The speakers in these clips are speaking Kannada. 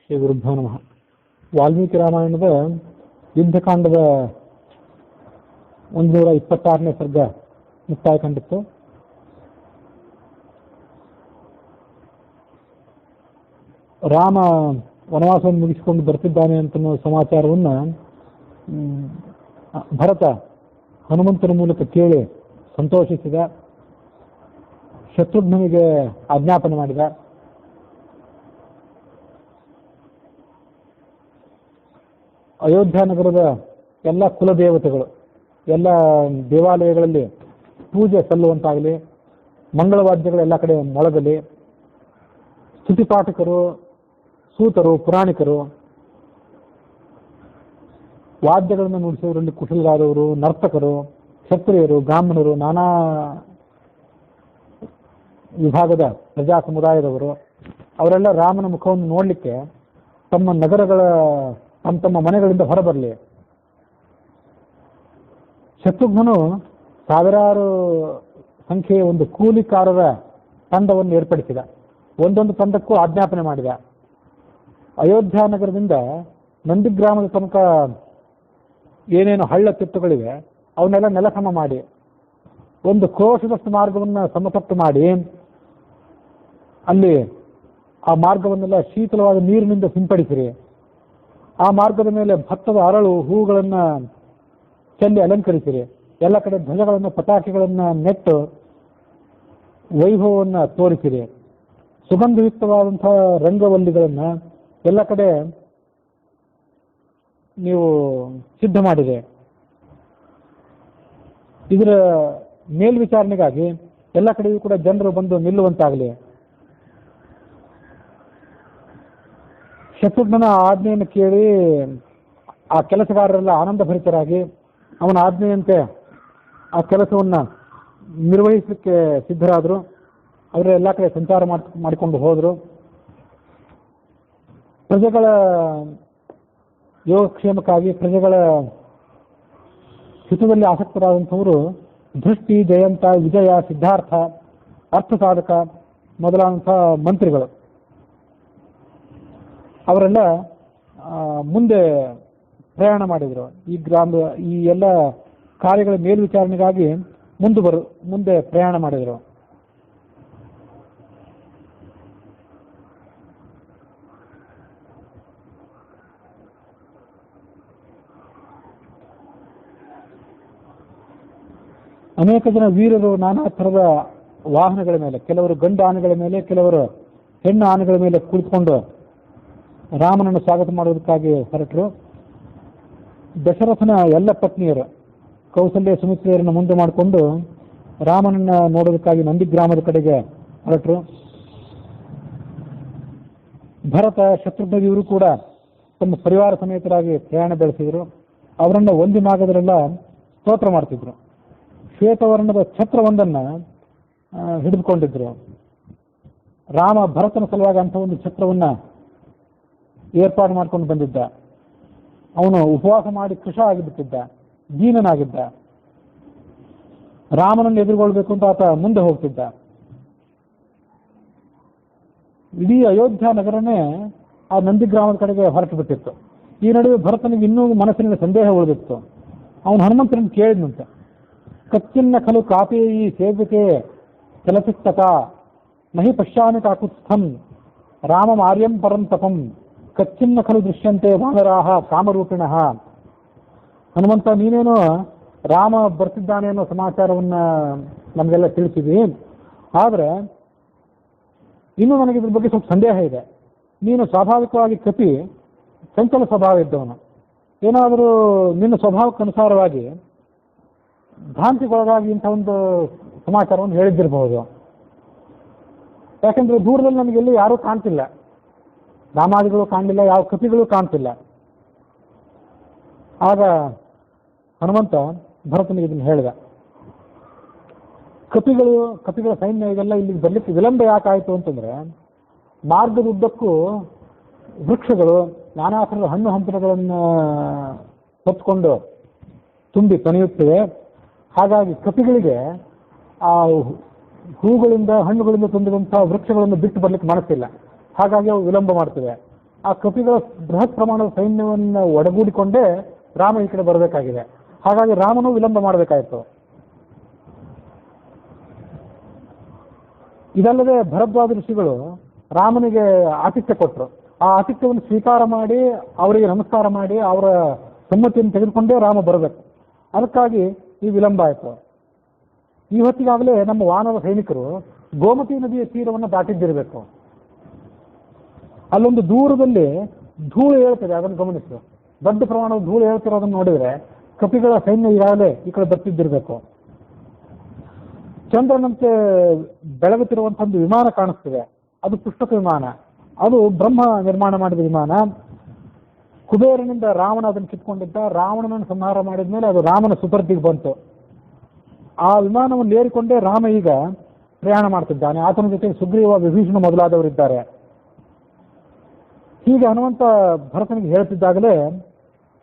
ಶ್ರೀ ಗುರುಭ್ಯೋ ನಮಃ. ವಾಲ್ಮೀಕಿ ರಾಮಾಯಣದ ಯುದ್ಧಕಾಂಡದ 126ನೇ ಸರ್ಗ ಮುಕ್ತಾಯ ಕಂಡಿತ್ತು. ರಾಮ ವನವಾಸವನ್ನು ಮುಗಿಸಿಕೊಂಡು ಬರ್ತಿದ್ದಾನೆ ಅಂತ ಸಮಾಚಾರವನ್ನು ಭರತ ಹನುಮಂತನ ಮೂಲಕ ಕೇಳಿ ಸಂತೋಷಿಸಿದ. ಶತ್ರುಘ್ನಿಗೆ ಆಜ್ಞಾಪನೆ ಮಾಡಿದ. ಅಯೋಧ್ಯ ನಗರದ ಎಲ್ಲ ಕುಲದೇವತೆಗಳು ಎಲ್ಲ ದೇವಾಲಯಗಳಲ್ಲಿ ಪೂಜೆ ಸಲ್ಲುವಂತಾಗಲಿ, ಮಂಗಳವಾದ್ಯಗಳು ಎಲ್ಲ ಕಡೆ ಮೊಳಗಲಿ, ಸ್ತುತಿಪಾಠಕರು, ಸೂತರು, ಪುರಾಣಿಕರು, ವಾದ್ಯಗಳನ್ನು ನುಡಿಸುವವರಲ್ಲಿ ಕುಶಲರಾದವರು, ನರ್ತಕರು, ಕ್ಷತ್ರಿಯರು, ಬ್ರಾಹ್ಮಣರು, ನಾನಾ ವಿಭಾಗದ ಪ್ರಜಾ ಸಮುದಾಯದವರು ಅವರೆಲ್ಲ ರಾಮನ ಮುಖವನ್ನು ನೋಡಲಿಕ್ಕೆ ತಮ್ಮ ನಗರಗಳ ತಮ್ಮ ಮನೆಗಳಿಂದ ಹೊರಬರಲಿ. ಶತ್ರುಘ್ನನು ಸಾವಿರಾರು ಸಂಖ್ಯೆಯ ಒಂದು ಕೂಲಿಕಾರರ ತಂಡವನ್ನು ಏರ್ಪಡಿಸಿದ. ಒಂದೊಂದು ತಂಡಕ್ಕೂ ಆಜ್ಞಾಪನೆ ಮಾಡಿದ. ಅಯೋಧ್ಯ ನಗರದಿಂದ ನಂದಿಗ್ರಾಮದ ತನಕ ಏನೇನು ಹಳ್ಳ ತಿಟ್ಟುಗಳಿವೆ ಅವನ್ನೆಲ್ಲ ನೆಲಸಮ ಮಾಡಿ, ಒಂದು ಕ್ರೋಶದಷ್ಟು ಮಾರ್ಗವನ್ನು ಸಮತಟ್ಟು ಮಾಡಿ, ಅಲ್ಲಿ ಆ ಮಾರ್ಗವನ್ನೆಲ್ಲ ಶೀತಲವಾದ ನೀರಿನಿಂದ ಸಿಂಪಡಿಸಿರಿ. ಆ ಮಾರ್ಗದ ಮೇಲೆ ಭತ್ತದ ಅರಳು ಹೂಗಳನ್ನು ಚೆಲ್ಲಿ ಅಲಂಕರಿಸಿರಿ. ಎಲ್ಲ ಕಡೆ ಧ್ವಜಗಳನ್ನು, ಪತಾಕೆಗಳನ್ನು ನೆಟ್ಟು ವೈಭವವನ್ನು ತೋರಿಸಿರಿ. ಸುಗಂಧಯುಕ್ತವಾದಂತಹ ರಂಗವಲ್ಲಿಗಳನ್ನು ಎಲ್ಲ ಕಡೆ ನೀವು ಸಿದ್ಧ ಮಾಡಿದೆ. ಇದರ ಮೇಲ್ವಿಚಾರಣೆಗಾಗಿ ಎಲ್ಲ ಕಡೆಯೂ ಕೂಡ ಜನರು ಬಂದು ನಿಲ್ಲುವಂತಾಗಲಿ. ಶತ್ರುಘ್ನನ ಆಜ್ಞೆಯನ್ನು ಕೇಳಿ ಆ ಕೆಲಸಗಾರರೆಲ್ಲ ಆನಂದಭರಿತರಾಗಿ ಅವನ ಆಜ್ಞೆಯಂತೆ ಆ ಕೆಲಸವನ್ನು ನಿರ್ವಹಿಸಲಿಕ್ಕೆ ಸಿದ್ಧರಾದರು. ಅವರು ಎಲ್ಲ ಕಡೆ ಸಂಚಾರ ಮಾಡಿಕೊಂಡು ಹೋದರು. ಪ್ರಜೆಗಳ ಯೋಗಕ್ಷೇಮಕ್ಕಾಗಿ, ಪ್ರಜೆಗಳ ಹಿತದಲ್ಲಿ ಆಸಕ್ತರಾದಂಥವರು ದೃಷ್ಟಿ, ಜಯಂತ, ವಿಜಯ, ಸಿದ್ಧಾರ್ಥ, ಅರ್ಥಸಾಧಕ ಮೊದಲಾದಂಥ ಮಂತ್ರಿಗಳು ಅವರೆಲ್ಲ ಮುಂದೆ ಪ್ರಯಾಣ ಮಾಡಿದರು. ಈ ಎಲ್ಲ ಕಾರ್ಯಗಳ ಮೇಲ್ವಿಚಾರಣೆಗಾಗಿ ಮುಂದೆ ಪ್ರಯಾಣ ಮಾಡಿದರು. ಅನೇಕ ಜನ ವೀರರು ನಾನಾ ಥರದ ವಾಹನಗಳ ಮೇಲೆ, ಕೆಲವರು ಗಂಡು ಆನೆಗಳ ಮೇಲೆ, ಕೆಲವರು ಹೆಣ್ಣು ಆನೆಗಳ ಮೇಲೆ ಕುಳಿತುಕೊಂಡು ರಾಮನನ್ನು ಸ್ವಾಗತ ಮಾಡುವುದಕ್ಕಾಗಿ ಹೊರಟರು. ದಶರಥನ ಎಲ್ಲ ಪತ್ನಿಯರು ಕೌಸಲ್ಯ, ಸುಮಿತ್ರೆಯರನ್ನು ಮುಂದೆ ಮಾಡಿಕೊಂಡು ರಾಮನನ್ನ ನೋಡೋದಕ್ಕಾಗಿ ನಂದಿಗ್ರಾಮದ ಕಡೆಗೆ ಹೊರಟರು. ಭರತ, ಶತ್ರುಘ್ನ ಇವರು ಕೂಡ ತಮ್ಮ ಪರಿವಾರ ಸಮೇತರಾಗಿ ಪ್ರಯಾಣ ಬೆಳೆಸಿದರು. ಅವರನ್ನು ಒಂದಿನಾಗದರೆಲ್ಲ ಸ್ತೋತ್ರ ಮಾಡ್ತಿದ್ರು. ಶ್ವೇತವರ್ಣದ ಛತ್ರವೊಂದನ್ನು ಹಿಡಿದುಕೊಂಡಿದ್ರು. ರಾಮ ಭರತನ ಸಲುವಾಗಿ ಅಂತ ಒಂದು ಛತ್ರವನ್ನು ಏರ್ಪಾಡು ಮಾಡ್ಕೊಂಡು ಬಂದಿದ್ದ. ಅವನು ಉಪವಾಸ ಮಾಡಿ ಕೃಶ ಆಗಿಬಿಟ್ಟಿದ್ದ, ದೀನನಾಗಿದ್ದ. ರಾಮನನ್ನು ಎದುರುಗೊಳ್ಬೇಕು ಅಂತ ಆತ ಮುಂದೆ ಹೋಗ್ತಿದ್ದ. ಇಡೀ ಅಯೋಧ್ಯ ನಗರನೇ ಆ ನಂದಿಗ್ರಾಮದ ಕಡೆಗೆ ಹೊರಟು ಬಿಟ್ಟಿತ್ತು. ಈ ನಡುವೆ ಭರತನಿಗೆ ಇನ್ನೂ ಮನಸ್ಸಿನ ಸಂದೇಹ ಉಳಿದಿತ್ತು. ಅವನು ಹನುಮಂತರನ್ನು ಕೇಳಿದಂತೆ, ಕಚ್ಚಿನ್ನ ಖಲು ಕಾಪೇಯಿ ಸೇವಕೆ ಕೆಲಸಿಸ್ತಕ ನಹಿ ಪಶ್ಯಾಮಿ ಕಾಕುತ್ಸ್ಥಂ ರಾಮಂ ಆರ್ಯಂ ಪರಂ ತಪಂ ಕಚ್ಚಿನ್ನ ಖಲು ದೃಶ್ಯಂತೆ ವಾನರಾಹ ಕಾಮರೂಪಿಣಃ. ಹನುಮಂತ, ನೀನೇನು ರಾಮ ಬರ್ತಿದ್ದಾನೆ ಅನ್ನೋ ಸಮಾಚಾರವನ್ನು ನಮಗೆಲ್ಲ ತಿಳಿಸಿದ್ವಿ, ಆದರೆ ಇನ್ನೂ ನನಗೆ ಇದ್ರ ಬಗ್ಗೆ ಸ್ವಲ್ಪ ಸಂದೇಹ ಇದೆ. ನೀನು ಸ್ವಾಭಾವಿಕವಾಗಿ ಕಪಿ, ಚಂಚಲ ಸ್ವಭಾವ ಇದ್ದವನು. ಏನಾದರೂ ನಿನ್ನ ಸ್ವಭಾವಕ್ಕನುಸಾರವಾಗಿ ಭ್ರಾಂತಿಗೊಳಗಾಗಿ ಇಂಥ ಒಂದು ಸಮಾಚಾರವನ್ನು ಹೇಳಿದ್ದಿರಬಹುದು. ಯಾಕೆಂದ್ರೆ ದೂರದಲ್ಲಿ ನಮಗೆಲ್ಲಿ ಯಾರೂ ಕಾಣ್ತಿಲ್ಲ, ರಾಮಾದಿಗಳು ಕಾಣಲಿಲ್ಲ, ಯಾವ ಕಪಿಗಳು ಕಾಣ್ತಿಲ್ಲ. ಆಗ ಹನುಮಂತ ಭರತನಿಗೆ ಇದನ್ನು ಹೇಳಿದ. ಕಪಿಗಳ ಸೈನ್ಯ ಇದೆಲ್ಲ ಇಲ್ಲಿಗೆ ಬರ್ಲಿಕ್ಕೆ ವಿಳಂಬ ಯಾಕಾಯಿತು ಅಂತಂದ್ರೆ, ಮಾರ್ಗದುದ್ದಕ್ಕೂ ವೃಕ್ಷಗಳು ನಾನಾ ಥರದ ಹಣ್ಣು ಹಂಪಲುಗಳನ್ನು ಹೊತ್ಕೊಂಡು ತುಂಬಿ ತೊನೆಯುತ್ತಿವೆ. ಹಾಗಾಗಿ ಕಪಿಗಳಿಗೆ ಆ ಹೂಗಳಿಂದ, ಹಣ್ಣುಗಳಿಂದ ತುಂಬಿದಂತಹ ವೃಕ್ಷಗಳನ್ನು ಬಿಟ್ಟು ಬರ್ಲಿಕ್ಕೆ ಮನಸ್ಸಿಲ್ಲ. ಹಾಗಾಗಿ ಅವು ವಿಳಂಬ ಮಾಡ್ತವೆ. ಆ ಕಪಿಗಳ ಬೃಹತ್ ಪ್ರಮಾಣದ ಸೈನ್ಯವನ್ನು ಒಡಗೂಡಿಕೊಂಡೇ ರಾಮ ಈ ಕಡೆ ಬರಬೇಕಾಗಿದೆ. ಹಾಗಾಗಿ ರಾಮನು ವಿಳಂಬ ಮಾಡಬೇಕಾಯಿತು. ಇದಲ್ಲದೆ ಭರದ್ವಾಜ ಋಷಿಗಳು ರಾಮನಿಗೆ ಆತಿಥ್ಯ ಕೊಟ್ಟರು. ಆ ಆತಿಥ್ಯವನ್ನು ಸ್ವೀಕಾರ ಮಾಡಿ ಅವರಿಗೆ ನಮಸ್ಕಾರ ಮಾಡಿ ಅವರ ಸಮ್ಮತಿಯನ್ನು ತೆಗೆದುಕೊಂಡೇ ರಾಮ ಬರಬೇಕು. ಅದಕ್ಕಾಗಿ ಈ ವಿಳಂಬ ಆಯಿತು. ಈ ಹೊತ್ತಿಗಾಗಲೇ ನಮ್ಮ ವಾನರ ಸೈನಿಕರು ಗೋಮತಿ ನದಿಯ ತೀರವನ್ನು ದಾಟಿದ್ದಿರಬೇಕು. ಅಲ್ಲೊಂದು ದೂರದಲ್ಲಿ ಧೂಳು ಹೇಳ್ತದೆ, ಅದನ್ನು ಗಮನಿಸು. ದೊಡ್ಡ ಪ್ರಮಾಣದ ಧೂಳು ಹೇಳ್ತಿರೋದನ್ನು ನೋಡಿದರೆ ಕಪಿಗಳ ಸೈನ್ಯ ಈಗಾಗಲೇ ಈ ಕಡೆ ಬರ್ತಿದ್ದಿರಬೇಕು. ಚಂದ್ರನಂತೆ ಬೆಳಗುತ್ತಿರುವಂತಹ ಒಂದು ವಿಮಾನ ಕಾಣಿಸ್ತಿದೆ. ಅದು ಪುಷ್ಪಕ ವಿಮಾನ. ಅದು ಬ್ರಹ್ಮ ನಿರ್ಮಾಣ ಮಾಡಿದ ವಿಮಾನ. ಕುಬೇರನಿಂದ ರಾವಣ ಅದನ್ನು ಕಿತ್ಕೊಂಡಿದ್ದ. ರಾವಣನನ್ನು ಸಂಹಾರ ಮಾಡಿದ ಮೇಲೆ ಅದು ರಾಮನ ಸುಪರ್ದಿಗೆ ಬಂತು. ಆ ವಿಮಾನವನ್ನು ಏರಿಕೊಂಡೇ ರಾಮ ಈಗ ಪ್ರಯಾಣ ಮಾಡ್ತಿದ್ದಾನೆ. ಆತನ ಜೊತೆ ಸುಗ್ರೀವ, ವಿಭೀಷಣ ಮೊದಲಾದವರಿದ್ದಾರೆ. ಹೀಗೆ ಹನುಮಂತ ಭರತನಿಗೆ ಹೇಳ್ತಿದ್ದಾಗಲೇ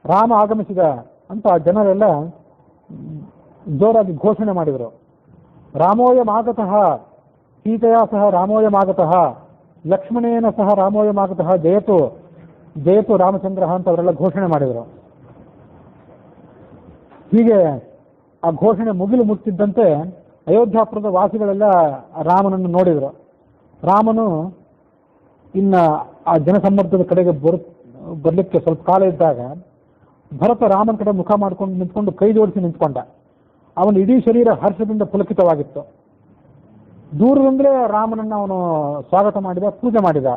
ರಾಮ ಆಗಮಿಸಿದ ಅಂತ ಜನರೆಲ್ಲ ಜೋರಾಗಿ ಘೋಷಣೆ ಮಾಡಿದರು. ರಾಮೋಯಮಾಗತಃ ಸೀತೆಯ ಸಹ ರಾಮೋಯಮಾಗತಃ ಲಕ್ಷ್ಮಣೇನ ಸಹ ರಾಮೋಯಮಾಗತಃ ಜಯತು ಜಯತು ರಾಮಚಂದ್ರ ಅಂತ ಅವರೆಲ್ಲ ಘೋಷಣೆ ಮಾಡಿದರು. ಹೀಗೆ ಆ ಘೋಷಣೆ ಮುಗಿಲು ಮುಟ್ಟಿದ್ದಂತೆ ಅಯೋಧ್ಯಾಪುರದ ವಾಸಿಗಳೆಲ್ಲ ರಾಮನನ್ನು ನೋಡಿದರು. ರಾಮನು ಇನ್ನ ಆ ಜನಸಮ್ಮರ್ದದ ಕಡೆಗೆ ಬರ್ಲಿಕ್ಕೆ ಸ್ವಲ್ಪ ಕಾಲ ಇದ್ದಾಗ ಭರತ ರಾಮನ ಕಡೆ ಮುಖ ಮಾಡ್ಕೊಂಡು ನಿಂತ್ಕೊಂಡು ಕೈ ಜೋಡಿಸಿ ನಿಂತ್ಕೊಂಡ. ಅವನ ಇಡೀ ಶರೀರ ಹರ್ಷದಿಂದ ಪುಲಕಿತವಾಗಿತ್ತು. ದೂರದಿಂದಲೇ ರಾಮನನ್ನು ಅವನು ಸ್ವಾಗತ ಮಾಡಿದ, ಪೂಜೆ ಮಾಡಿದ.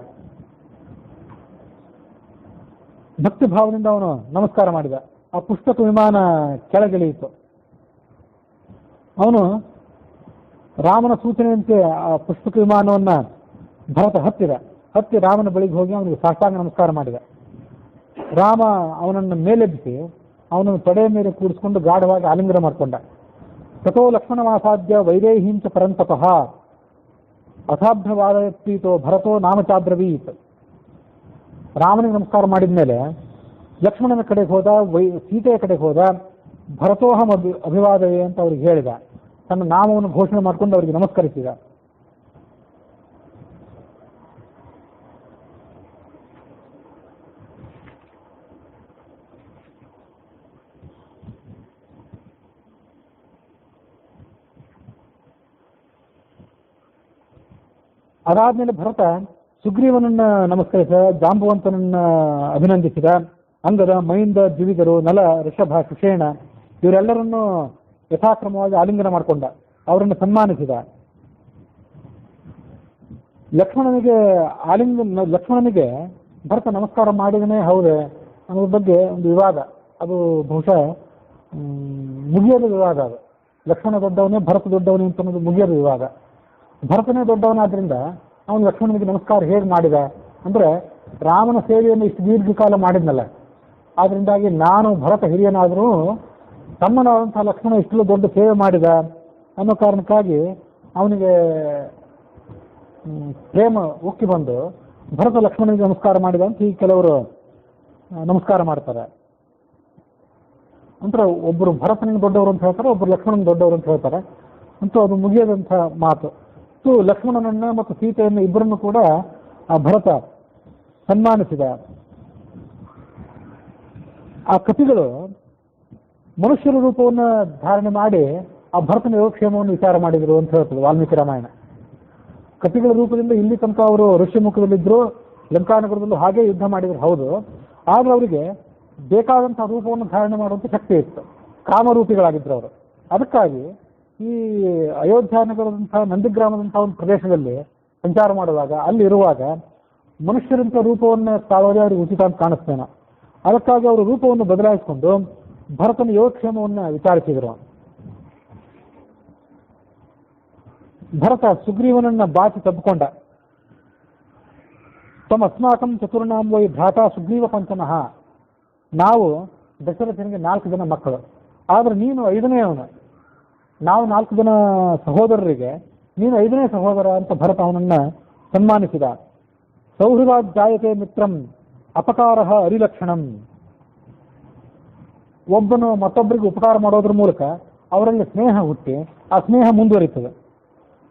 ಭಕ್ತಿ ಭಾವದಿಂದ ಅವನು ನಮಸ್ಕಾರ ಮಾಡಿದ. ಆ ಪುಸ್ತಕ ವಿಮಾನ ಕೆಳಗಿಳಿಯಿತು. ಅವನು ರಾಮನ ಸೂಚನೆಯಂತೆ ಆ ಪುಸ್ತಕ ವಿಮಾನವನ್ನ ಭರತ ಹತ್ತಿ ರಾಮನ ಬಳಿಗೆ ಹೋಗಿ ಅವನಿಗೆ ಸಾಷ್ಟಾಂಗ ನಮಸ್ಕಾರ ಮಾಡಿದ. ರಾಮ ಅವನನ್ನು ಮೇಲೆಬ್ಬಿಸಿ ಅವನನ್ನು ತೊಡೆಯ ಮೇಲೆ ಕೂಡಿಸ್ಕೊಂಡು ಗಾಢವಾಗಿ ಆಲಿಂಗನ ಮಾಡಿಕೊಂಡ. ತಥೋ ಲಕ್ಷ್ಮಣಮಾಸಾಧ್ಯ ವೈದೇಹೀಂಚ ಪರಂತಪಃ ಅಸಾಭ್ಯವಾದೀತೋ ಭರತೋ ನಾಮಚಾಬ್ರವೀತ್. ರಾಮನಿಗೆ ನಮಸ್ಕಾರ ಮಾಡಿದ ಮೇಲೆ ಲಕ್ಷ್ಮಣನ ಕಡೆಗೆ ಹೋದ, ಸೀತೆಯ ಕಡೆಗೆ ಹೋದ. ಭರತೋಹಂ ಅಭಿವಾದವೇ ಅಂತ ಅವ್ರಿಗೆ ಹೇಳಿದ. ತನ್ನ ನಾಮವನ್ನು ಘೋಷಣೆ ಮಾಡಿಕೊಂಡು ಅವರಿಗೆ ನಮಸ್ಕರಿಸಿದ. ಅದಾದ್ಮೇಲೆ ಭರತ ಸುಗ್ರೀವನನ್ನ ನಮಸ್ಕರಿಸಿದ, ಜಾಂಬುವಂತನನ್ನ ಅಭಿನಂದಿಸಿದ. ಅಂಗದ, ಮೈಂದ, ದ್ವಿವಿದರು, ನಲ, ಋಷಭ, ಸುಷೇಣ ಇವರೆಲ್ಲರನ್ನು ಯಥಾಕ್ರಮವಾಗಿ ಆಲಿಂಗನ ಮಾಡಿಕೊಂಡ. ಅವರನ್ನು ಸನ್ಮಾನಿಸಿದ. ಲಕ್ಷ್ಮಣನಿಗೆ ಭರತ ನಮಸ್ಕಾರ ಮಾಡಿದನೇ ಹೌದೇ ಅನ್ನೋದ್ರ ಬಗ್ಗೆ ಒಂದು ವಿವಾದ. ಅದು ಬಹುಶಃ ಮುಗಿಯದ ವಿವಾದ. ಅದು ಲಕ್ಷ್ಮಣ ದೊಡ್ಡವನೇ, ಭರತ ದೊಡ್ಡವನೇ ಅಂತ ಅನ್ನೋದು ಮುಗಿಯದ ವಿವಾದ. ಭರತನೇ ದೊಡ್ಡವನಾದ್ರಿಂದ ಅವನು ಲಕ್ಷ್ಮಣನಿಗೆ ನಮಸ್ಕಾರ ಹೇಗೆ ಮಾಡಿದ ಅಂದ್ರೆ, ರಾಮನ ಸೇವೆಯನ್ನು ಇಷ್ಟು ದೀರ್ಘಕಾಲ ಮಾಡಿದ್ನಲ್ಲ, ಆದ್ರಿಂದಾಗಿ ನಾನು ಭರತ ಹಿರಿಯನಾದರೂ ತಮ್ಮನಾದಂತಹ ಲಕ್ಷ್ಮಣ ಇಷ್ಟು ದೊಡ್ಡ ಸೇವೆ ಮಾಡಿದ ಅನ್ನೋ ಕಾರಣಕ್ಕಾಗಿ ಅವನಿಗೆ ಪ್ರೇಮ ಉಕ್ಕಿ ಬಂದು ಭರತ ಲಕ್ಷ್ಮಣನಿಗೆ ನಮಸ್ಕಾರ ಮಾಡಿದ ಅಂತ ಈ ಕೆಲವರು ನಮಸ್ಕಾರ ಮಾಡ್ತಾರೆ. ನಂತರ ಒಬ್ಬರು ಭರತನಿಗೆ ದೊಡ್ಡವರು ಅಂತ ಹೇಳ್ತಾರೆ, ಒಬ್ಬರು ಲಕ್ಷ್ಮಣನಿಗೆ ದೊಡ್ಡವರು ಅಂತ ಹೇಳ್ತಾರೆ. ಅಂತೂ ಅದು ಮುಗಿಯದಂಥ ಮಾತು. ಲಕ್ಷ್ಮಣನನ್ನ ಮತ್ತು ಸೀತೆಯನ್ನು ಇಬ್ಬರನ್ನು ಕೂಡ ಆ ಭರತ ಸನ್ಮಾನಿಸಿದ. ಆ ಕಪಿಗಳು ಮನುಷ್ಯರ ರೂಪವನ್ನು ಧಾರಣೆ ಮಾಡಿ ಆ ಭರತನ ಯೋಗಕ್ಷೇಮವನ್ನು ವಿಚಾರ ಮಾಡಿದರು ಅಂತ ಹೇಳ್ತದೆ ವಾಲ್ಮೀಕಿ ರಾಮಾಯಣ. ಕಪಿಗಳ ರೂಪದಿಂದ ಇಲ್ಲಿ ತನಕ ಅವರು ಋಷ್ಯಮುಖದಲ್ಲಿದ್ದರು, ಲಂಕಾನಗರದಲ್ಲೂ ಹಾಗೆ ಯುದ್ಧ ಮಾಡಿದ್ರು ಹೌದು. ಆದ್ರೆ ಅವರಿಗೆ ಬೇಕಾದಂತಹ ರೂಪವನ್ನು ಧಾರಣೆ ಮಾಡುವಂಥ ಶಕ್ತಿ ಇತ್ತು. ಕಾಮರೂಪಿಗಳಾಗಿದ್ರು ಅವರು. ಅದಕ್ಕಾಗಿ ಈ ಅಯೋಧ್ಯ ನಗರದಂತಹ ನಂದಿಗ್ರಾಮದಂತಹ ಒಂದು ಪ್ರದೇಶದಲ್ಲಿ ಸಂಚಾರ ಮಾಡುವಾಗ, ಅಲ್ಲಿ ಇರುವಾಗ ಮನುಷ್ಯರಂಥ ರೂಪವನ್ನು ತಾಳೋದೇ ಅವರಿಗೆ ಉಚಿತ ಅಂತ ಕಾಣಿಸ್ತೇನೆ. ಅದಕ್ಕಾಗಿ ಅವರು ರೂಪವನ್ನು ಬದಲಾಯಿಸಿಕೊಂಡು ಭರತನ ಯೋಗಕ್ಷೇಮವನ್ನು ವಿಚಾರಿಸಿದರು. ಭರತ ಸುಗ್ರೀವನನ್ನ ಬಾಚಿ ತಬ್ಬಿಕೊಂಡ. ತಮ್ಮ ಅಸ್ಮಾಕಂ ಚತುರ್ಣಾಂ ವೈ ಭ್ರಾತಾ ಸುಗ್ರೀವ ಪಂಚಮಃ. ನಾವು ದಶರಥನಿಗೆ 4 ಜನ ಮಕ್ಕಳು, ಆದ್ರೆ ನೀನು 5ನೇ ಅವನು. ನಾವು 4 ಜನ ಸಹೋದರರಿಗೆ ನೀನು 5ನೇ ಸಹೋದರ ಅಂತ ಭರತ ಅವನನ್ನ ಸನ್ಮಾನಿಸಿದ. ಸೌಹೃದಾತ್ ಜಾಯತೆ ಮಿತ್ರಂ ಅಪಕಾರ ಅರಿಲಕ್ಷಣಂ. ಒಬ್ಬನು ಮತ್ತೊಬ್ಬರಿಗೆ ಉಪಕಾರ ಮಾಡೋದ್ರ ಮೂಲಕ ಅವರಲ್ಲಿ ಸ್ನೇಹ ಹುಟ್ಟಿ ಆ ಸ್ನೇಹ ಮುಂದುವರಿತದೆ.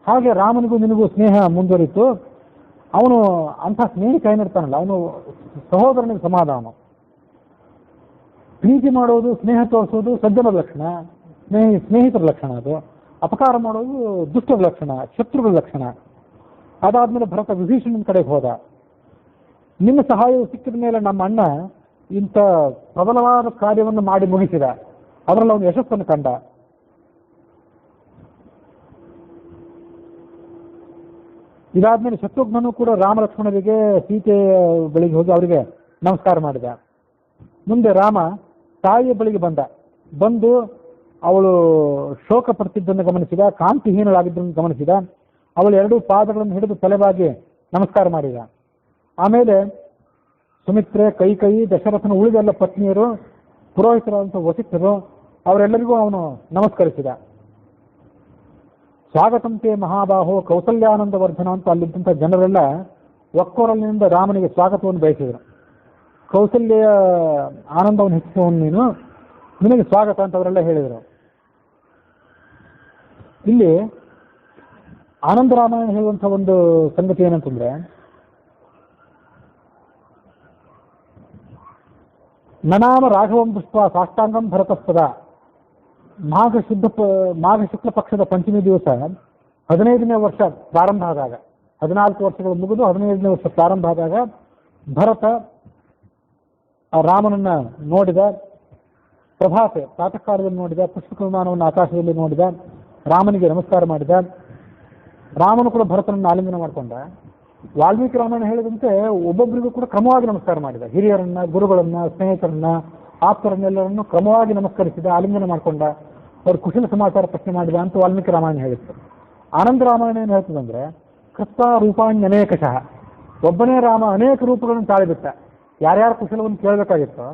ಹಾಗೆ ರಾಮನಿಗೂ ನಿನಗೂ ಸ್ನೇಹ ಮುಂದುವರಿತು. ಅವನು ಅಂಥ ಸ್ನೇಹಿತ ಏನಿರ್ತಾನಲ್ಲ, ಅವನು ಸಹೋದರನಿಗೆ ಸಮಾಧಾನ. ಪ್ರೀತಿ ಮಾಡೋದು, ಸ್ನೇಹ ತೋರಿಸೋದು ಸಜ್ಜನರ ಲಕ್ಷಣ, ಸ್ನೇಹಿತರ ಲಕ್ಷಣ. ಅದು ಅಪಕಾರ ಮಾಡೋದು ದುಷ್ಟರ ಲಕ್ಷಣ, ಶತ್ರುಗಳ ಲಕ್ಷಣ. ಅದಾದ್ಮೇಲೆ ಭರತ ವಿಭೀಷಣನ ಕಡೆಗೆ ಹೋದ. ನಿನ್ನ ಸಹಾಯವು ಸಿಕ್ಕಿದ ಮೇಲೆ ನಮ್ಮ ಅಣ್ಣ ಇಂಥ ಪ್ರಬಲವಾದ ಕಾರ್ಯವನ್ನು ಮಾಡಿ ಮುಗಿಸಿದ, ಅದರಲ್ಲಿ ಅವನು ಯಶಸ್ಸನ್ನು ಕಂಡ. ಇದಾದ್ಮೇಲೆ ಶತ್ರುಘ್ನನು ಕೂಡ ರಾಮ ಲಕ್ಷ್ಮಣರಿಗೆ ಸೀತೆ ಬಳಿಗೆ ಹೋಗಿ ಅವರಿಗೆ ನಮಸ್ಕಾರ ಮಾಡಿದ. ಮುಂದೆ ರಾಮ ತಾಯಿಯ ಬಳಿಗೆ ಬಂದು ಅವಳು ಶೋಕ ಪಡ್ತಿದ್ದನ್ನು ಗಮನಿಸಿದ, ಕಾಂತಿಹೀನಳಾಗಿದ್ದನ್ನು ಗಮನಿಸಿದ. ಅವಳು ಎರಡೂ ಪಾದಗಳನ್ನು ಹಿಡಿದು ತಲೆಬಾಗಿ ನಮಸ್ಕಾರ ಮಾಡಿದ. ಆಮೇಲೆ ಸುಮಿತ್ರೆ, ಕೈಕೇಯಿ, ದಶರಥನ ಉಳಿದೆಲ್ಲ ಪತ್ನಿಯರು, ಪುರೋಹಿತರಾದಂಥ ವಸಿಷ್ಠರು ಅವರೆಲ್ಲರಿಗೂ ಅವನು ನಮಸ್ಕರಿಸಿದ. ಸ್ವಾಗತಂತೆ ಮಹಾಬಾಹೋ ಕೌಸಲ್ಯಾನಂದ ವರ್ಧನ ಅಂತ ಅಲ್ಲಿದ್ದಂಥ ಜನರೆಲ್ಲ ಒಕ್ಕೊರಲಿನಿಂದ ರಾಮನಿಗೆ ಸ್ವಾಗತವನ್ನು ಬಯಸಿದರು. ಕೌಸಲ್ಯ ಆನಂದವನ್ನು ಹೆಚ್ಚಿಸುವನು ನೀನು, ನಿನಗೆ ಸ್ವಾಗತ ಅಂತ ಅವರೆಲ್ಲ ಹೇಳಿದರು. ಇಲ್ಲಿ ಆನಂದ ರಾಮಾಯಣ ಹೇಳುವಂಥ ಒಂದು ಸಂಗತಿ ಏನಂತಂದ್ರೆ, ನನಾಮ ರಾಘವಂ ದೃಷ್ಟ ಸಾಷ್ಟಾಂಗಂ ಭರತಸ್ಪದ. ಮಾಘ ಶುಕ್ಲ ಪಕ್ಷದ ಪಂಚಮಿ ದಿವಸ 15ನೇ ವರ್ಷ ಪ್ರಾರಂಭ ಆದಾಗ, 14 ವರ್ಷಗಳು ಮುಗಿದು 15ನೇ ವರ್ಷ ಪ್ರಾರಂಭ ಆದಾಗ ಭರತ ಆ ರಾಮನನ್ನ ನೋಡಿದ. ಪ್ರಭಾತೆ ಪ್ರಾತಃ ಕಾಲದಲ್ಲಿ ನೋಡಿದ, ಪುಷ್ಪಕ ವಿಮಾನವನ್ನು ಆಕಾಶದಲ್ಲಿ ನೋಡಿದ, ರಾಮನಿಗೆ ನಮಸ್ಕಾರ ಮಾಡಿದ. ರಾಮನು ಕೂಡ ಭರತನನ್ನು ಆಲಿಂಗನ ಮಾಡಿಕೊಂಡ. ವಾಲ್ಮೀಕಿ ರಾಮಾಯಣ ಹೇಳಿದಂತೆ ಒಬ್ಬೊಬ್ಬರಿಗೂ ಕೂಡ ಕ್ರಮವಾಗಿ ನಮಸ್ಕಾರ ಮಾಡಿದ. ಹಿರಿಯರನ್ನ, ಗುರುಗಳನ್ನ, ಸ್ನೇಹಿತರನ್ನ, ಆಪ್ತರನ್ನೆಲ್ಲರನ್ನು ಕ್ರಮವಾಗಿ ನಮಸ್ಕರಿಸಿದ, ಆಲಿಂಗನ ಮಾಡಿಕೊಂಡ. ಅವ್ರು ಕುಶಲ ಸಮಾಚಾರ ಪ್ರಶ್ನೆ ಮಾಡಿದ ಅಂತ ವಾಲ್ಮೀಕಿ ರಾಮಾಯಣ ಹೇಳಿತ್ತು. ಆನಂದ ರಾಮಾಯಣ ಏನು ಹೇಳ್ತದಂದ್ರೆ, ಕೃತ ರೂಪಾಣ್ಯ ಅನೇಕಶಃ, ಒಬ್ಬನೇ ರಾಮ ಅನೇಕ ರೂಪಗಳನ್ನು ತಾಳಿಬಿಟ್ಟ. ಯಾರ್ಯಾರ ಕುಶಲವನ್ನು ಕೇಳಬೇಕಾಗಿತ್ತೋ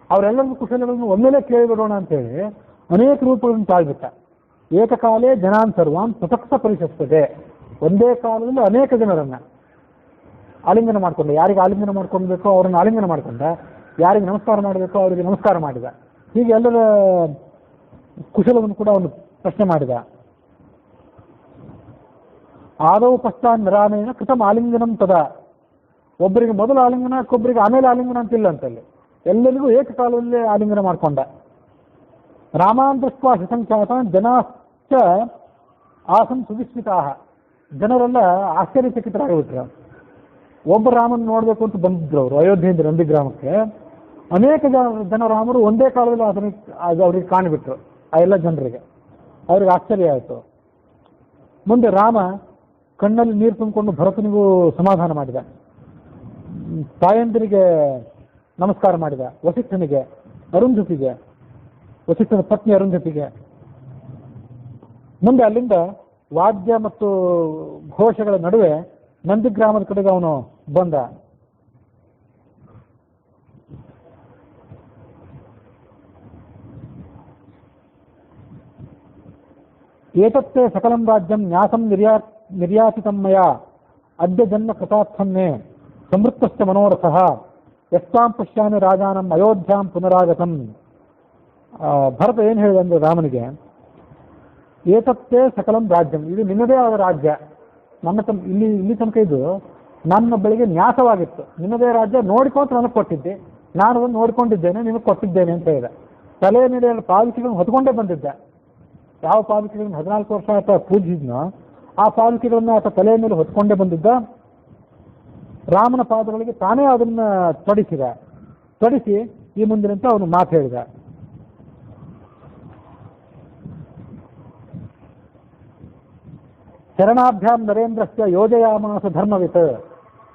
ಅವರೆಲ್ಲರಿಗೂ ಕುಶಲಗಳನ್ನು ಒಮ್ಮೆಲೆ ಕೇಳಿಬಿಡೋಣ ಅಂತೇಳಿ ಅನೇಕ ರೂಪಗಳನ್ನು ತಾಳ್ಬಿಟ್ಟ. ಏಕಕಾಲೇ ಜನಾನ್ ಸರ್ವಾನ್ ಪ್ರತಕ್ಷ ಪರಿಶಿಸ್ತದೆ. ಒಂದೇ ಕಾಲದಲ್ಲಿ ಅನೇಕ ಜನರನ್ನ ಆಲಿಂಗನ ಮಾಡಿಕೊಂಡ. ಯಾರಿಗೆ ಆಲಿಂಗನ ಮಾಡ್ಕೊಳ್ಬೇಕೋ ಅವರನ್ನು ಆಲಿಂಗನ ಮಾಡಿಕೊಂಡ, ಯಾರಿಗೆ ನಮಸ್ಕಾರ ಮಾಡಬೇಕೋ ಅವರಿಗೆ ನಮಸ್ಕಾರ ಮಾಡಿದ. ಹೀಗೆ ಎಲ್ಲರ ಕುಶಲವನ್ನು ಕೂಡ ಅವನು ಪ್ರಶ್ನೆ ಮಾಡಿದ. ಆದೌ ಪಶ್ಚಾನ್ ರಾಮೇಣ ಕೃತಂ ಆಲಿಂಗನಂ ತದ. ಒಬ್ಬರಿಗೆ ಮೊದಲು ಆಲಿಂಗನ, ಒಬ್ಬರಿಗೆ ಆಮೇಲೆ ಆಲಿಂಗನ ಅಂತಿಲ್ಲ ಅಂತಲ್ಲಿ, ಎಲ್ಲರಿಗೂ ಏಕಕಾಲದಲ್ಲೇ ಆಲಿಂಗನ ಮಾಡಿಕೊಂಡ. ರಾಮಾಂತಸ್ವ ಶಸಂಖ್ಯಾತ ಜನಾಶ್ಚ ಆಸನ್ ಸುವಿಸ್ಮಿತಾ. ಜನರೆಲ್ಲ ಆಶ್ಚರ್ಯಚಕಿತರಾಗಿಬಿಟ್ರು. ಒಬ್ಬ ರಾಮನ್ ನೋಡಬೇಕು ಅಂತ ಬಂದಿದ್ರು ಅವರು ಅಯೋಧ್ಯೆಯಿಂದ ನಂದಿಗ್ರಾಮಕ್ಕೆ. ಅನೇಕ ಜನ ರಾಮರು ಒಂದೇ ಕಾಲದಲ್ಲಿ ಅವರಿಗೆ ಕಾಣಿಬಿಟ್ರು. ಆ ಎಲ್ಲ ಜನರಿಗೆ ಅವ್ರಿಗೆ ಆಶ್ಚರ್ಯ ಆಯಿತು. ಮುಂದೆ ರಾಮ ಕಣ್ಣಲ್ಲಿ ನೀರು ತುಂಬಿಕೊಂಡು ಭರತನಿಗೂ ಸಮಾಧಾನ ಮಾಡಿದ, ತಾಯಂದಿರಿಗೆ ನಮಸ್ಕಾರ ಮಾಡಿದ, ವಸಿಷ್ಠನಿಗೆ, ಅರುಂಧತಿಗೆ, ವಸಿಷ್ಠನ ಪತ್ನಿ ಅರುಂಧತಿಗೆ. ಮುಂದೆ ಅಲ್ಲಿಂದ ವಾದ್ಯ ಮತ್ತು ಘೋಷಗಳ ನಡುವೆ ನಂದಿಗ್ರಾಮದ ಕಡೆಗೆ ಅವನು ಬಂದ. ಏತತ್ತೇ ಸಕಲಂ ರಾಜ್ಯಂ ನ್ಯಾಸಂ ನಿರ್ಯಾಸಿತಂ ಮಯಾ ಅದ್ಯ ಜನ್ಮ ಕೃತಾರ್ಥನ್ನೇ ಸಮೃತ್ತಶ್ಚ ಮನೋರಥಃ ಯಸ್ತಾಂ ಪಶ್ಯಾಮಿ ರಾಜಾನಂ ಅಯೋಧ್ಯಾಂ ಪುನರಾಗತಂ. ಭರತ ಏನು ಹೇಳಿದೆ ಅಂದ್ರೆ ರಾಮನಿಗೆ, ಏತತ್ತೇ ಸಕಲಂ ರಾಜ್ಯಂ, ಇದು ನಿನ್ನದೇ ಆದ ರಾಜ್ಯ. ಇಲ್ಲಿ ತನಕ ಇದು ನನ್ನ ಬಳಿಗೆ ನ್ಯಾಸವಾಗಿತ್ತು. ನಿನ್ನದೇ ರಾಜ್ಯ ನೋಡಿಕೊಂಡು ನನಗೆ ಕೊಟ್ಟಿದ್ದೆ, ನಾನು ಅದನ್ನು ನೋಡಿಕೊಂಡಿದ್ದೇನೆ, ನಿನಗೆ ಕೊಟ್ಟಿದ್ದೇನೆ ಅಂತ ಹೇಳಿದೆ. ತಲೆ ಮೇಲೆ ಪಾಲಿಕೆಗಳನ್ನು ಹೊತ್ಕೊಂಡೇ ಬಂದಿದ್ದೆ. ಯಾವ ಪಾಲಿಕೆಗಳನ್ನು 14 ವರ್ಷ ಆತ ಪೂಜಿಸಿದ್ನೋ ಆ ಪಾಲಿಕೆಗಳನ್ನು ಆತ ತಲೆಯ ಮೇಲೆ ಹೊತ್ಕೊಂಡೇ ಬಂದಿದ್ದ. ರಾಮನ ಪಾದಗಳಿಗೆ ತಾನೇ ಅದನ್ನು ತೊಡಿಸಿ ಈ ಮುಂದಿನಂತೆ ಅವನು ಮಾತು ಹೇಳಿದ. ಚರಣಾಭ್ಯಾಂ ನರೇಂದ್ರಸ್ಯ ಯೋಜಯಾಮಾಸ ಧರ್ಮವಿತ್.